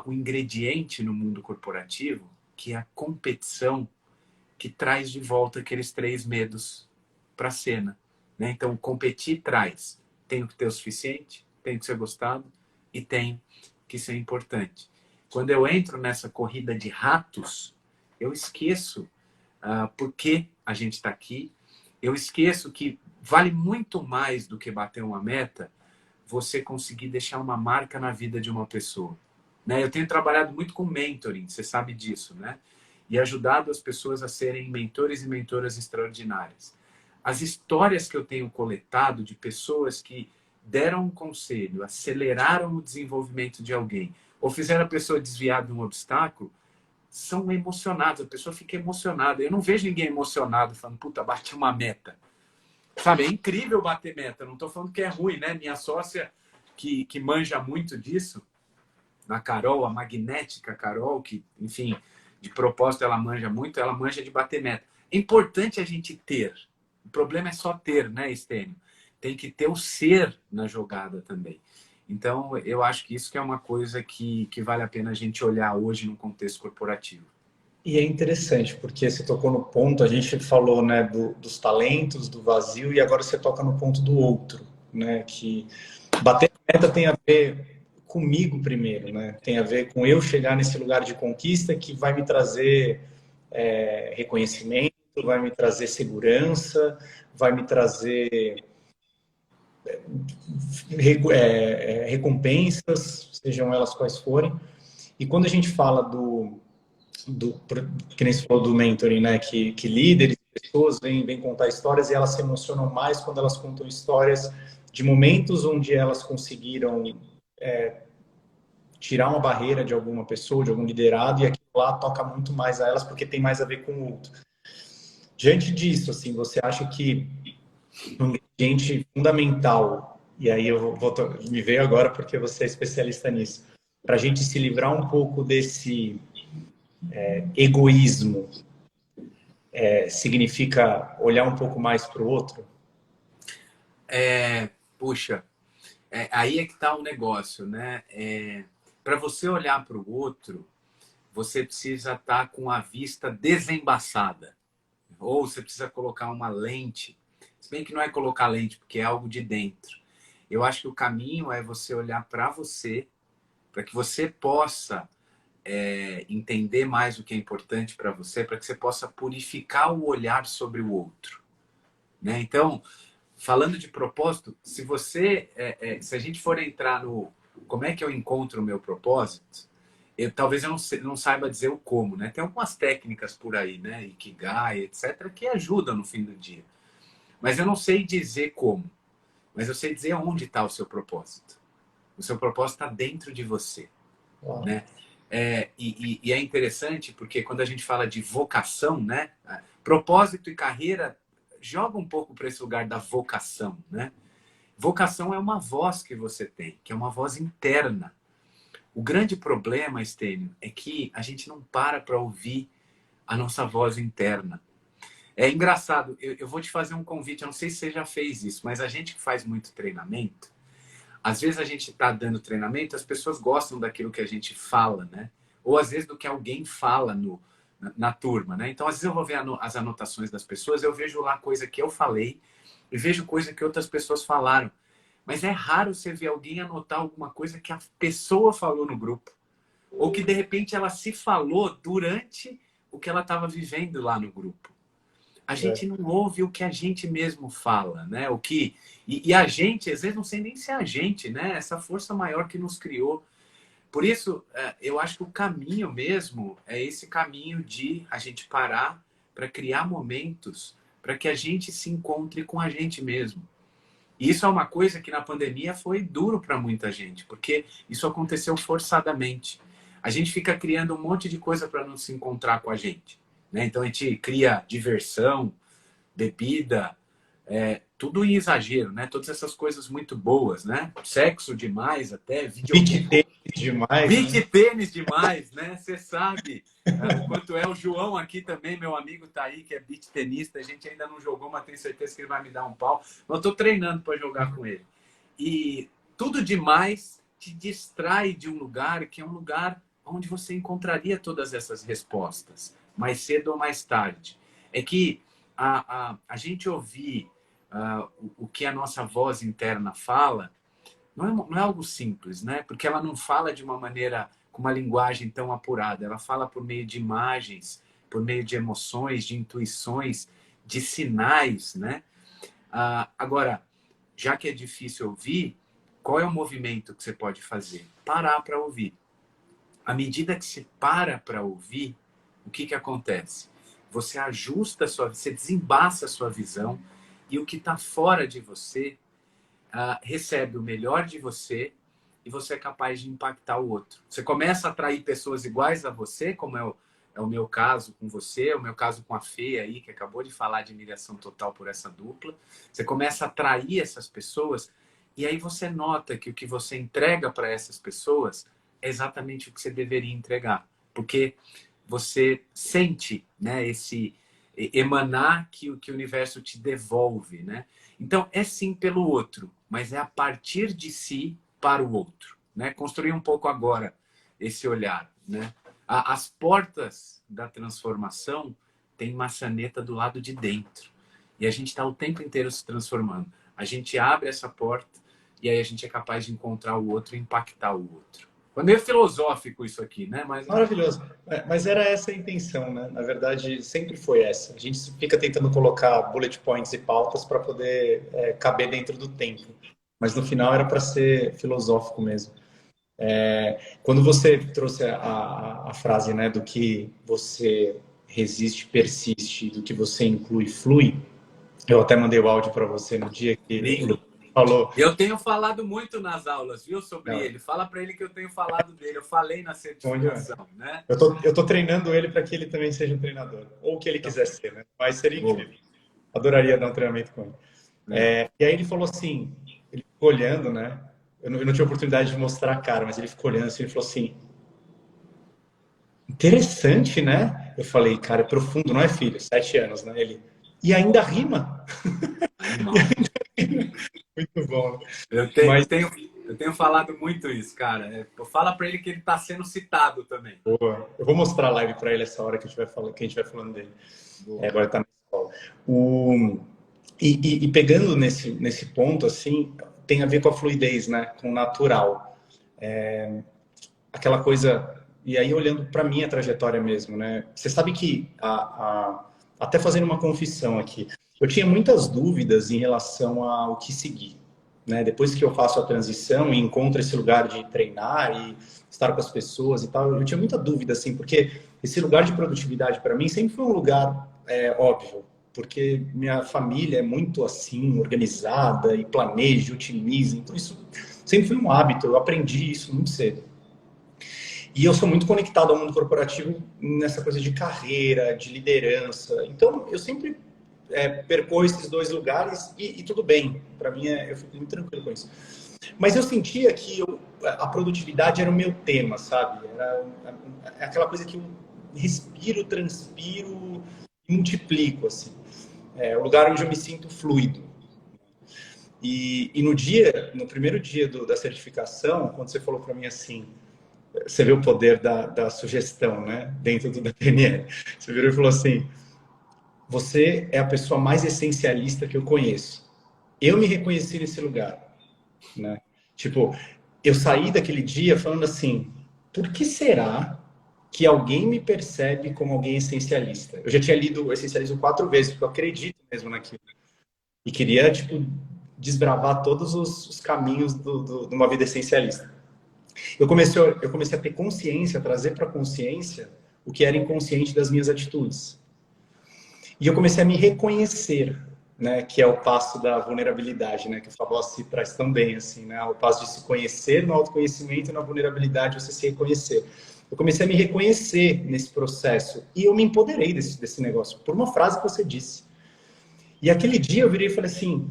ingrediente no mundo corporativo que é a competição, que traz de volta aqueles 3 medos para a cena, né? Então, competir traz. Tenho que ter o suficiente, tenho que ser gostado e tenho que ser importante. Quando eu entro nessa corrida de ratos, eu esqueço por que a gente está aqui. Eu esqueço que vale muito mais do que bater uma meta você conseguir deixar uma marca na vida de uma pessoa. Né? Eu tenho trabalhado muito com mentoring, você sabe disso, né? E ajudado as pessoas a serem mentores e mentoras extraordinárias. As histórias que eu tenho coletado de pessoas que deram um conselho, aceleraram o desenvolvimento de alguém, ou fizeram a pessoa desviar de um obstáculo, são emocionados, a pessoa fica emocionada. Eu não vejo ninguém emocionado falando, puta, bati uma meta. Sabe, é incrível bater meta, não estou falando que é ruim, né? Minha sócia, que manja muito disso, na Carol, a magnética Carol, que, enfim, de propósito ela manja muito, ela manja de bater meta. É importante a gente ter. O problema é só ter, né, Estênio? Tem que ter o ser na jogada também. Então, eu acho que isso que é uma coisa que vale a pena a gente olhar hoje no contexto corporativo. E é interessante, porque você tocou no ponto, a gente falou, né, dos talentos, do vazio, e agora você toca no ponto do outro, né, que bater meta tem a ver comigo primeiro, né, tem a ver com eu chegar nesse lugar de conquista que vai me trazer reconhecimento, vai me trazer segurança, vai me trazer recompensas, sejam elas quais forem. E quando a gente fala que nem você falou do mentoring, né? Que líderes, pessoas vêm contar histórias e elas se emocionam mais quando elas contam histórias de momentos onde elas conseguiram tirar uma barreira de alguma pessoa, de algum liderado, e aquilo lá toca muito mais a elas porque tem mais a ver com o outro. Diante disso, assim, você acha que um ingrediente fundamental, e aí me veio agora porque você é especialista nisso, para a gente se livrar um pouco desse egoísmo, significa olhar um pouco mais para o outro? Puxa, aí é que está o negócio, né? Para você olhar para o outro, você precisa estar com a vista desembaçada. Ou você precisa colocar uma lente. Se bem que não é colocar lente, porque é algo de dentro. Eu acho que o caminho é você olhar para você, para que você possa entender mais o que é importante para você, para que você possa purificar o olhar sobre o outro. Né? Então, falando de propósito, se você, se a gente for entrar no como é que eu encontro o meu propósito, talvez eu não saiba dizer o como, né? Tem algumas técnicas por aí, né? Ikigai, etc., que ajudam no fim do dia. Mas eu não sei dizer como. Mas eu sei dizer onde está o seu propósito. O seu propósito está dentro de você, né? E é interessante porque quando a gente fala de vocação, né? Propósito e carreira joga um pouco para esse lugar da vocação, né? Vocação é uma voz que você tem, que é uma voz interna. O grande problema, Estênio, é que a gente não para ouvir a nossa voz interna. É engraçado, eu vou te fazer um convite, eu não sei se você já fez isso, mas a gente que faz muito treinamento, às vezes a gente está dando treinamento, as pessoas gostam daquilo que a gente fala, né? Ou às vezes do que alguém fala na turma, né? Então, às vezes eu vou ver as anotações das pessoas, eu vejo lá coisa que eu falei e vejo coisa que outras pessoas falaram. Mas é raro você ver alguém anotar alguma coisa que a pessoa falou no grupo. Ou que, de repente, ela se falou durante o que ela estava vivendo lá no grupo. A gente não ouve o que a gente mesmo fala, né? E a gente, às vezes, não sei nem se é a gente, né? Essa força maior que nos criou. Por isso, eu acho que o caminho mesmo é esse caminho de a gente parar para criar momentos para que a gente se encontre com a gente mesmo. E isso é uma coisa que na pandemia foi duro para muita gente, porque isso aconteceu forçadamente. A gente fica criando um monte de coisa para não se encontrar com a gente, né? Então a gente cria diversão, bebida, tudo em exagero, né? Todas essas coisas muito boas, né? Sexo demais até, Beach tênis demais, beach né? tênis demais, né? Você sabe o quanto é. O João aqui também, meu amigo, tá aí, que é beach tenista. A gente ainda não jogou, mas tenho certeza que ele vai me dar um pau. Mas eu tô treinando para jogar com ele. E tudo demais te distrai de um lugar que é um lugar onde você encontraria todas essas respostas, mais cedo ou mais tarde. É que a gente ouvir o que a nossa voz interna fala não é algo simples, né? Porque ela não fala de uma maneira, com uma linguagem tão apurada. Ela fala por meio de imagens, por meio de emoções, de intuições, de sinais, né? Agora, já que é difícil ouvir, qual é o movimento que você pode fazer? Parar para ouvir. À medida que você para ouvir, o que acontece? Você ajusta você desembaça a sua visão e o que está fora de você recebe o melhor de você e você é capaz de impactar o outro. Você começa a atrair pessoas iguais a você, como é o meu caso com você, é o meu caso com a Fê aí, que acabou de falar de admiração total por essa dupla. Você começa a atrair essas pessoas e aí você nota que o que você entrega para essas pessoas é exatamente o que você deveria entregar. Porque você sente, né, esse emanar que o universo te devolve, né? Então, é sim pelo outro, mas é a partir de si para o outro, né? Construir um pouco agora esse olhar, né? As portas da transformação têm maçaneta do lado de dentro. E a gente está o tempo inteiro se transformando. A gente abre essa porta e aí a gente é capaz de encontrar o outro e impactar o outro. Foi meio filosófico isso aqui, né? Mas Maravilhoso. Mas era essa a intenção, né? Na verdade, sempre foi essa. A gente fica tentando colocar bullet points e pautas para poder caber dentro do tempo. Mas no final era para ser filosófico mesmo. Quando você trouxe a frase, né, do que você resiste, persiste, do que você inclui, flui, eu até mandei o áudio para você no dia que ele falou. Eu tenho falado muito nas aulas, viu, sobre Não, ele. Fala para ele que eu tenho falado dele. Eu falei na certificação, né? eu tô treinando ele para que ele também seja um treinador. Ou o que ele quiser ser, né? Mas seria incrível. Adoraria dar um treinamento com ele. E aí ele falou assim, ele ficou olhando, né? Eu não tive oportunidade de mostrar a cara, mas ele ficou olhando assim, ele falou assim, interessante, né? Eu falei, cara, é profundo, não é, filho? 7 anos, né? Ele, e ainda rima. Muito bom. Eu tenho falado muito isso, cara. Fala para ele que ele está sendo citado também. Boa. Eu vou mostrar a live para ele essa hora que a gente vai falando dele. Agora está na escola. E pegando nesse ponto, assim, tem a ver com a fluidez, né? Com o natural. Aquela coisa... E aí, olhando para minha trajetória mesmo, né? Você sabe que, até fazendo uma confissão aqui, eu tinha muitas dúvidas em relação ao que seguir, né? Depois que eu faço a transição e encontro esse lugar de treinar e estar com as pessoas e tal, eu tinha muita dúvida, assim, porque esse lugar de produtividade para mim sempre foi um lugar óbvio, porque minha família é muito assim, organizada e planeja, otimiza, então isso sempre foi um hábito, eu aprendi isso muito cedo. E eu sou muito conectado ao mundo corporativo nessa coisa de carreira, de liderança. Então, eu sempre percorro esses dois lugares e tudo bem. Para mim, eu fico muito tranquilo com isso. Mas eu sentia que a produtividade era o meu tema, sabe? Era aquela coisa que eu respiro, transpiro e multiplico, assim. É o lugar onde eu me sinto fluido. E no primeiro dia da certificação, quando você falou para mim assim... Você vê o poder da sugestão, né? Dentro da PNL. Você virou e falou assim, você é a pessoa mais essencialista que eu conheço. Eu me reconheci nesse lugar, né? Tipo, eu saí daquele dia falando assim, por que será que alguém me percebe como alguém essencialista? Eu já tinha lido o Essencialismo 4 vezes, porque eu acredito mesmo naquilo. E queria, tipo, desbravar todos os caminhos de uma vida essencialista. Eu comecei a ter consciência, a trazer para a consciência o que era inconsciente das minhas atitudes. E eu comecei a me reconhecer, né, que é o passo da vulnerabilidade, né, que o Fabossi traz tão bem, assim, né, o passo de se conhecer no autoconhecimento e na vulnerabilidade você se reconhecer. Eu comecei a me reconhecer nesse processo e eu me empoderei desse negócio, por uma frase que você disse. E aquele dia eu virei e falei assim,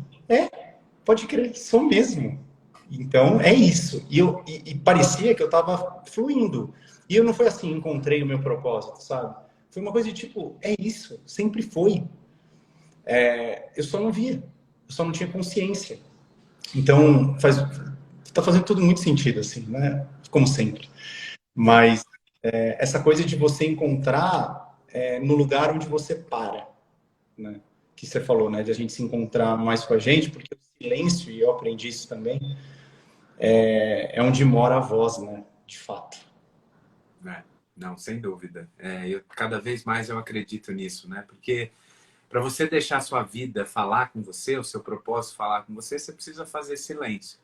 pode crer, sou mesmo. Então, é isso. E parecia que eu estava fluindo. E eu não foi assim, encontrei o meu propósito, sabe? Foi uma coisa de tipo, é isso, sempre foi. Eu só não via, eu só não tinha consciência. Então, tá fazendo tudo muito sentido, assim, né? Como sempre. Mas essa coisa de você encontrar no lugar onde você para, né? Que você falou, né? De a gente se encontrar mais com a gente, porque o silêncio, e eu aprendi isso também, é onde mora a voz, né? De fato. Não, sem dúvida. Cada vez mais eu acredito nisso, né? Porque para você deixar a sua vida falar com você, o seu propósito falar com você, você precisa fazer silêncio.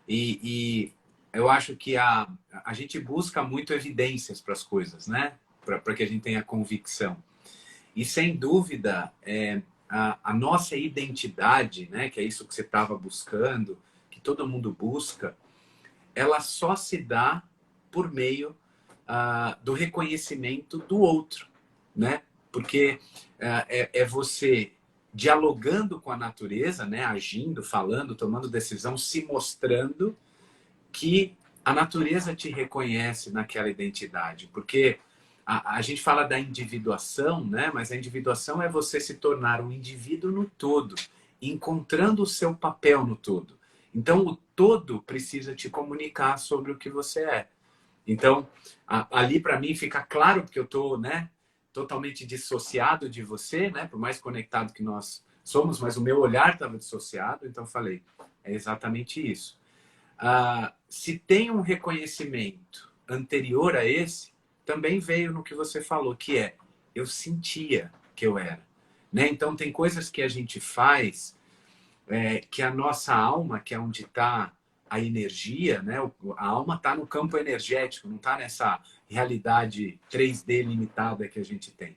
E eu acho que a gente busca muito evidências para as coisas, né? Para que a gente tenha convicção. E sem dúvida, a nossa identidade, né? Que é isso que você estava buscando, que todo mundo busca, ela só se dá por meio do reconhecimento do outro, né? Porque é você dialogando com a natureza, né? Agindo, falando, tomando decisão, se mostrando que a natureza te reconhece naquela identidade. Porque a gente fala da individuação, né? Mas a individuação é você se tornar um indivíduo no todo, encontrando o seu papel no todo. Então, o todo precisa te comunicar sobre o que você é. Então, ali para mim fica claro, porque eu estou, né, totalmente dissociado de você, né, por mais conectado que nós somos, mas o meu olhar estava dissociado, então falei, é exatamente isso. Se tem um reconhecimento anterior a esse, também veio no que você falou, que é, eu sentia que eu era. Né? Então, tem coisas que a gente faz que a nossa alma, que é onde está a energia, né? A alma está no campo energético, não está nessa realidade 3D limitada que a gente tem.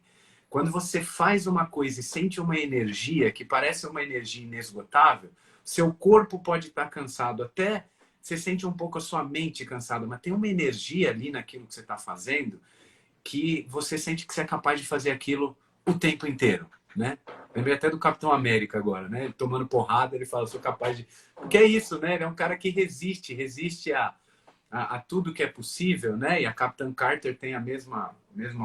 Quando você faz uma coisa e sente uma energia que parece uma energia inesgotável, seu corpo pode estar cansado, até você sente um pouco a sua mente cansada, mas tem uma energia ali naquilo que você está fazendo que você sente que você é capaz de fazer aquilo o tempo inteiro, né? Lembrei até do Capitão América agora, né? Ele tomando porrada, ele fala, sou capaz de... Porque é isso, né? Ele é um cara que resiste a tudo que é possível, né? E a Capitã Carter tem a mesma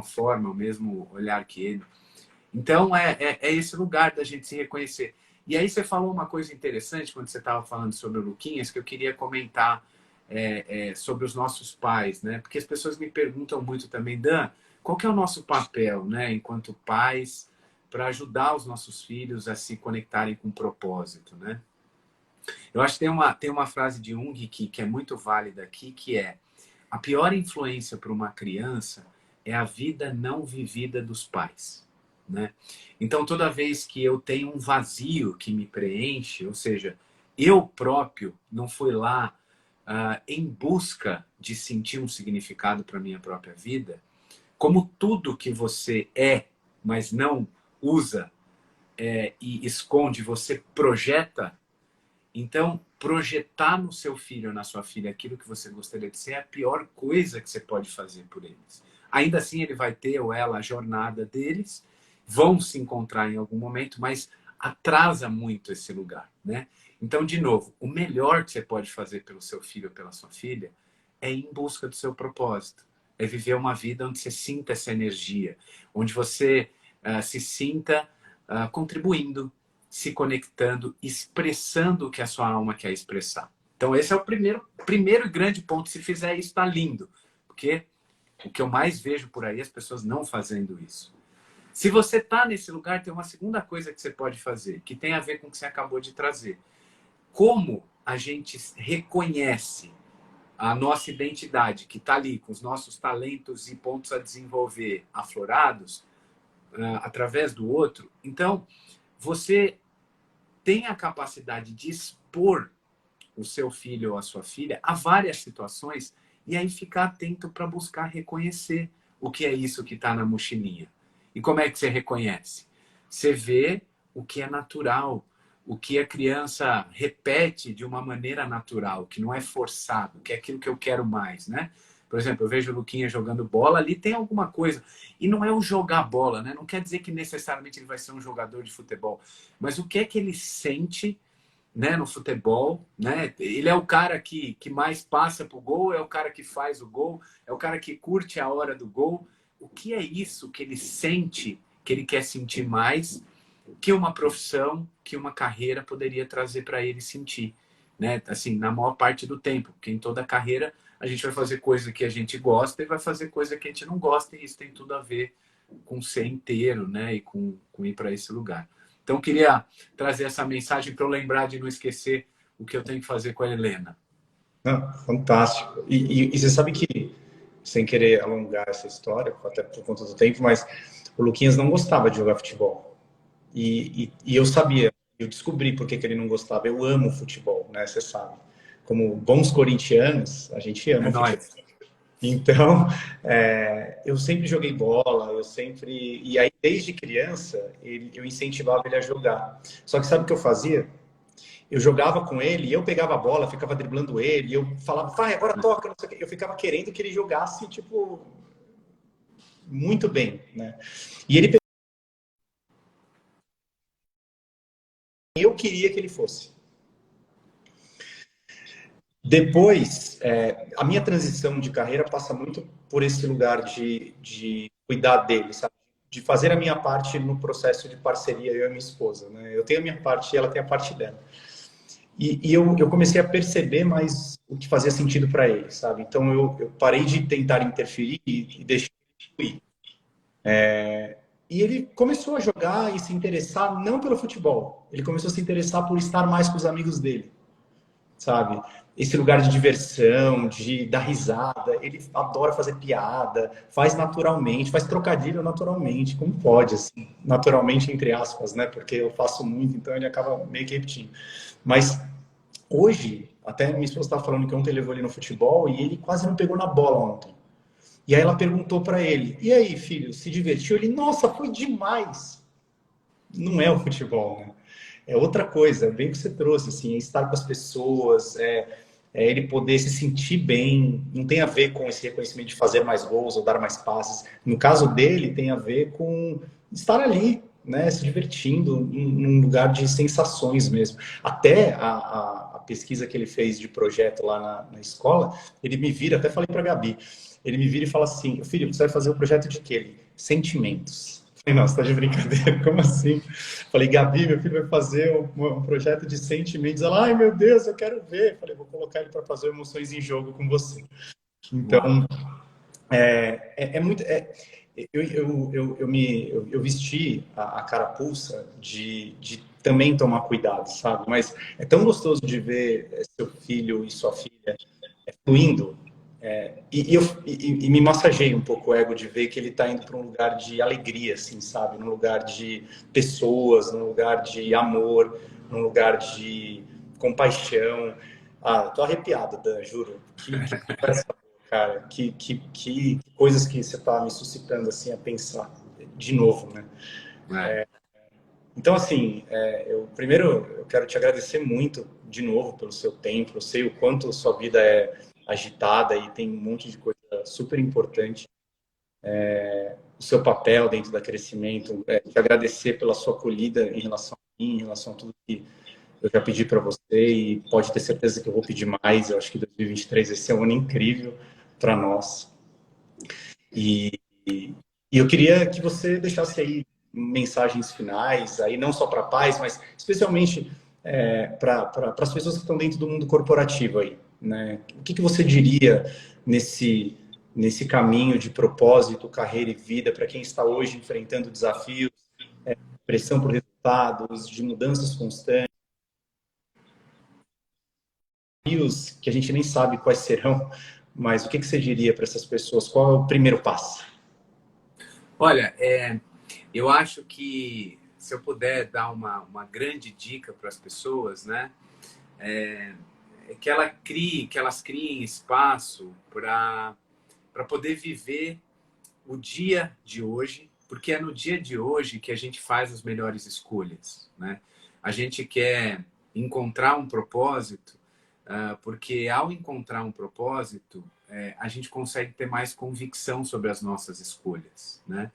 forma, o mesmo olhar que ele. Então, é esse lugar da gente se reconhecer. E aí você falou uma coisa interessante quando você estava falando sobre o Luquinhas, que eu queria comentar sobre os nossos pais, né? Porque as pessoas me perguntam muito também, Dan, qual que é o nosso papel, né? Enquanto pais, para ajudar os nossos filhos a se conectarem com o propósito, né? Eu acho que tem uma frase de Jung que é muito válida aqui, que é: a pior influência para uma criança é a vida não vivida dos pais, né? Então, toda vez que eu tenho um vazio que me preenche, ou seja, eu próprio não fui lá em busca de sentir um significado para a minha própria vida, como tudo que você é, mas não usa e esconde, você projeta. Então, projetar no seu filho ou na sua filha aquilo que você gostaria de ser é a pior coisa que você pode fazer por eles. Ainda assim, ele vai ter ou ela a jornada deles, vão se encontrar em algum momento, mas atrasa muito esse lugar, né? Então, de novo, o melhor que você pode fazer pelo seu filho ou pela sua filha é ir em busca do seu propósito. É viver uma vida onde você sinta essa energia, onde você se sinta contribuindo, se conectando, expressando o que a sua alma quer expressar. Então, esse é o primeiro e grande ponto. Se fizer isso, está lindo. Porque o que eu mais vejo por aí é as pessoas não fazendo isso. Se você está nesse lugar, tem uma segunda coisa que você pode fazer, que tem a ver com o que você acabou de trazer. Como a gente reconhece a nossa identidade, que está ali, com os nossos talentos e pontos a desenvolver aflorados, através do outro. Então, você tem a capacidade de expor o seu filho ou a sua filha a várias situações e aí ficar atento para buscar reconhecer o que é isso que está na mochilinha. E como é que você reconhece? Você vê o que é natural, o que a criança repete de uma maneira natural, que não é forçado, que é aquilo que eu quero mais, né? Por exemplo, eu vejo o Luquinha jogando bola, ali tem alguma coisa. E não é o jogar bola, né? Não quer dizer que necessariamente ele vai ser um jogador de futebol. Mas o que é que ele sente, né, no futebol, né? Ele é o cara que mais passa pro gol, é o cara que faz o gol, é o cara que curte a hora do gol. O que é isso que ele sente, que ele quer sentir mais, que uma profissão, que uma carreira poderia trazer para ele sentir, né? Assim, na maior parte do tempo, porque em toda carreira a gente vai fazer coisa que a gente gosta e vai fazer coisa que a gente não gosta, e isso tem tudo a ver com ser inteiro, né? E com ir para esse lugar. Então, eu queria trazer essa mensagem para eu lembrar de não esquecer o que eu tenho que fazer com a Helena. Fantástico. E você sabe que, sem querer alongar essa história, até por conta do tempo, mas o Luquinhas não gostava de jogar futebol. E eu sabia, eu descobri por que ele não gostava. Eu amo futebol, né? Você sabe. como bons corintianos, a gente É ama futebol. nóis. Então, eu sempre joguei bola, eu sempre... E aí, desde criança, eu incentivava ele a jogar. Só que sabe o que eu fazia? Eu jogava com ele, e eu pegava a bola, ficava driblando ele, eu falava, vai, agora toca, não sei o quê. Eu ficava querendo que ele jogasse, tipo, muito bem, né? E eu queria que ele fosse. Depois, a minha transição de carreira passa muito por esse lugar de cuidar dele, sabe? De fazer a minha parte no processo de parceria, eu e minha esposa, né? Eu tenho a minha parte e ela tem a parte dela. E eu comecei a perceber mais o que fazia sentido para ele, sabe? Então eu parei de tentar interferir e deixei ele ir. E ele começou a jogar e se interessar não pelo futebol, ele começou a se interessar por estar mais com os amigos dele, sabe? Esse lugar de diversão, de dar risada, ele adora fazer piada, faz naturalmente, faz trocadilho naturalmente, como pode, assim, naturalmente entre aspas, né? Porque eu faço muito, então ele acaba meio que repetindo. Mas hoje, até minha esposa estava falando que ontem levou ele no futebol e ele quase não pegou na bola ontem. E aí ela perguntou para ele: "E aí, filho, se divertiu?" Ele: "Nossa, foi demais." Não é o futebol, né? É outra coisa, é bem o que você trouxe, assim, é estar com as pessoas, ele poder se sentir bem, não tem a ver com esse reconhecimento de fazer mais gols ou dar mais passes. No caso dele, tem a ver com estar ali, né, se divertindo, num lugar de sensações mesmo. Até a pesquisa que ele fez de projeto lá na escola, ele me vira, até falei para a Gabi, ele me vira e fala assim: "Filho, você vai fazer um projeto de quê?" Ele: "Sentimentos." Falei: "Não, você tá de brincadeira, como assim?" Falei: "Gabi, meu filho vai fazer um projeto de sentimentos." Ela: "Ai, meu Deus, eu quero ver." Falei: "Vou colocar ele para fazer emoções em jogo com você." Uau. Então, é muito. Eu vesti a carapuça de também tomar cuidado, sabe? Mas é tão gostoso de ver seu filho e sua filha fluindo. E me massageia um pouco o ego de ver que ele está indo para um lugar de alegria, assim, sabe? Num lugar de pessoas, num lugar de amor, num lugar de compaixão. Ah, tô arrepiado, Dan, juro. Que conversa boa, cara. Que coisas que você está me suscitando, assim, a pensar de novo, né? É. Então, assim, primeiro eu quero te agradecer muito de novo pelo seu tempo. Eu sei o quanto sua vida é agitada e tem um monte de coisa super importante. O seu papel dentro da crescimento. Te agradecer pela sua acolhida em relação a mim, em relação a tudo que eu já pedi para você, e pode ter certeza que eu vou pedir mais. Eu acho que 2023 vai ser um ano incrível para nós. E, e eu queria que você deixasse aí mensagens finais, aí não só para pais, mas especialmente para as pessoas que estão dentro do mundo corporativo aí, né? O que você diria nesse caminho de propósito, carreira e vida para quem está hoje enfrentando desafios, pressão por resultados, de mudanças constantes, desafios que a gente nem sabe quais serão, mas o que você diria para essas pessoas? Qual é o primeiro passo? Olha, eu acho que se eu puder dar uma grande dica para as pessoas, né, é que elas criem espaço para poder viver o dia de hoje, porque é no dia de hoje que a gente faz as melhores escolhas, né? A gente quer encontrar um propósito, porque ao encontrar um propósito, a gente consegue ter mais convicção sobre as nossas escolhas, né?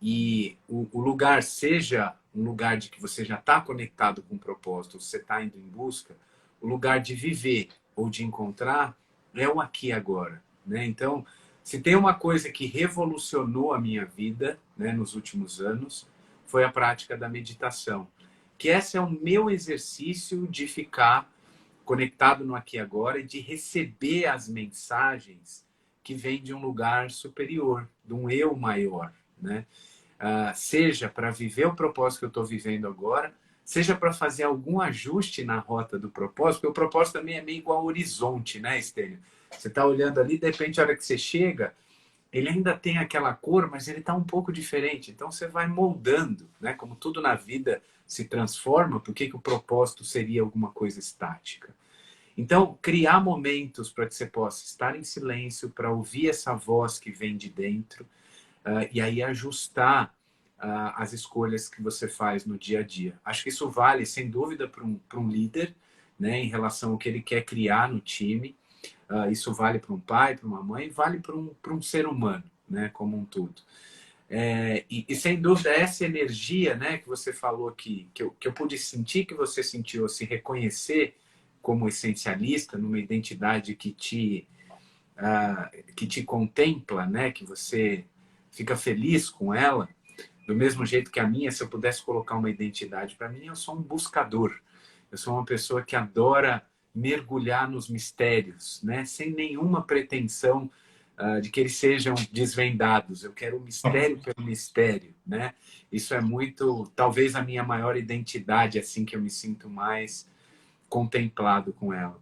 E o lugar, seja um lugar de que você já está conectado com o propósito, você está indo em busca, o lugar de viver ou de encontrar é o aqui e agora, né? Então, se tem uma coisa que revolucionou a minha vida, né, nos últimos anos, foi a prática da meditação. Que esse é o meu exercício de ficar conectado no aqui e agora e de receber as mensagens que vêm de um lugar superior, de um eu maior, né? Seja para viver o propósito que eu estou vivendo agora, seja para fazer algum ajuste na rota do propósito, porque o propósito também é meio igual ao horizonte, né, Estênio? Você está olhando ali, de repente, a hora que você chega, ele ainda tem aquela cor, mas ele está um pouco diferente. Então você vai moldando, né? Como tudo na vida se transforma, por que o propósito seria alguma coisa estática? Então, criar momentos para que você possa estar em silêncio, para ouvir essa voz que vem de dentro, e aí ajustar as escolhas que você faz no dia a dia. Acho que isso vale, sem dúvida, para um líder, né, em relação ao que ele quer criar no time. Isso vale para um pai, para uma mãe, vale para um ser humano, né, como um todo. E sem dúvida, essa energia, né, que você falou aqui, que eu pude sentir, que você sentiu, se reconhecer como essencialista, numa identidade que te contempla, né, que você fica feliz com ela, do mesmo jeito que a minha, se eu pudesse colocar uma identidade para mim, eu sou um buscador. Eu sou uma pessoa que adora mergulhar nos mistérios, né, sem nenhuma pretensão de que eles sejam desvendados. Eu quero o mistério pelo mistério, né? Isso é muito, talvez, a minha maior identidade, assim, que eu me sinto mais contemplado com ela.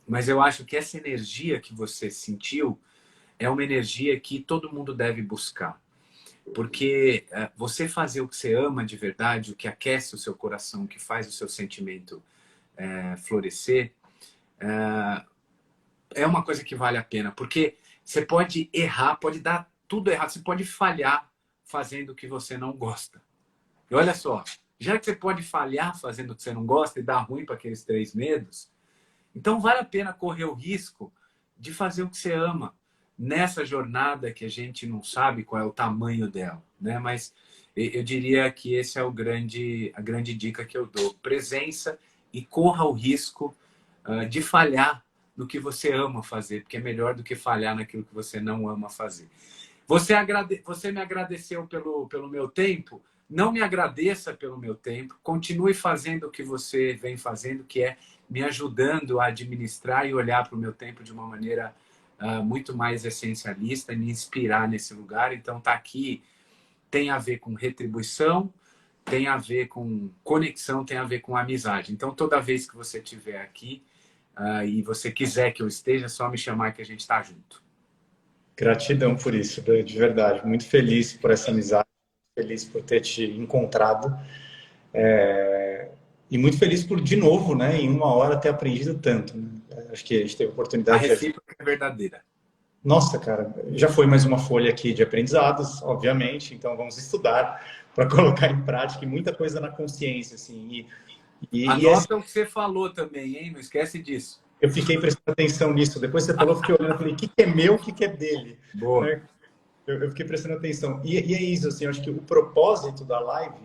Mas eu acho que essa energia que você sentiu é uma energia que todo mundo deve buscar. Porque você fazer o que você ama de verdade, o que aquece o seu coração, o que faz o seu sentimento florescer, é uma coisa que vale a pena. Porque você pode errar, pode dar tudo errado, você pode falhar fazendo o que você não gosta. E olha só, já que você pode falhar fazendo o que você não gosta e dar ruim para aqueles 3 medos, então vale a pena correr o risco de fazer o que você ama nessa jornada que a gente não sabe qual é o tamanho dela, né? Mas eu diria que esse é a grande dica que eu dou. Presença e corra o risco de falhar no que você ama fazer, porque é melhor do que falhar naquilo que você não ama fazer. Você me agradeceu pelo meu tempo, não me agradeça pelo meu tempo, continue fazendo o que você vem fazendo, que é me ajudando a administrar e olhar para o meu tempo de uma maneira muito mais essencialista, me inspirar nesse lugar. Então, tá aqui, tem a ver com retribuição, tem a ver com conexão, tem a ver com amizade. Então, toda vez que você estiver aqui e você quiser que eu esteja, é só me chamar que a gente está junto. Gratidão por isso, de verdade. Muito feliz por essa amizade, feliz por ter te encontrado. E muito feliz por, de novo, né, em 1 hora ter aprendido tanto. Né? Acho que a gente teve a oportunidade A recíproca é verdadeira. Nossa, cara, já foi mais uma folha aqui de aprendizados, obviamente, então vamos estudar para colocar em prática e muita coisa na consciência, assim. Anota o que você falou também, hein? Não esquece disso. Eu fiquei prestando atenção nisso. Depois você falou, fiquei olhando e falei, o que é meu, o que é dele? Boa. Né? Eu fiquei prestando atenção. E é isso, assim, eu acho que o propósito da live,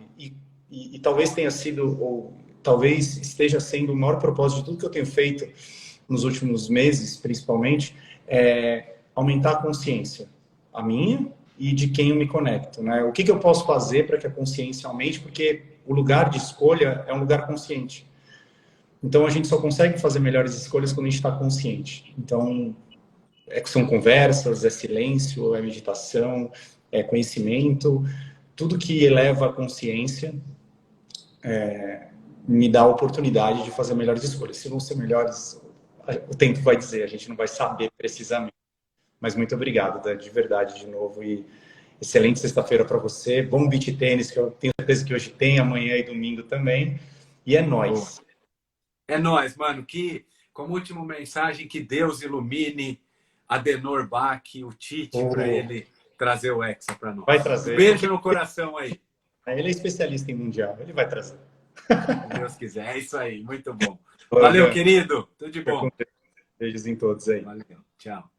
e talvez tenha sido, ou talvez esteja sendo o maior propósito de tudo que eu tenho feito nos últimos meses, principalmente, é aumentar a consciência, a minha e de quem eu me conecto, né? O que eu posso fazer para que a consciência aumente? Porque o lugar de escolha é um lugar consciente. Então, a gente só consegue fazer melhores escolhas quando a gente está consciente. Então, são conversas, é silêncio, é meditação, é conhecimento, tudo que eleva a consciência me dá a oportunidade de fazer melhores escolhas. Se vão ser melhores, o tempo vai dizer, a gente não vai saber precisamente. Mas muito obrigado, de verdade, de novo. E excelente sexta-feira para você. Bom beach tênis, que eu tenho certeza que hoje tem, amanhã e domingo também. E é nóis. É nóis, mano. Como última mensagem, que Deus ilumine Adenor Bach, o Tite, para ele trazer o Hexa para nós. Vai trazer. Um beijo no coração aí. Ele é especialista em mundial, ele vai trazer. Se Deus quiser, é isso aí. Muito bom. Valeu, querido. Tudo de bom. Beijos em todos aí. Valeu. Tchau.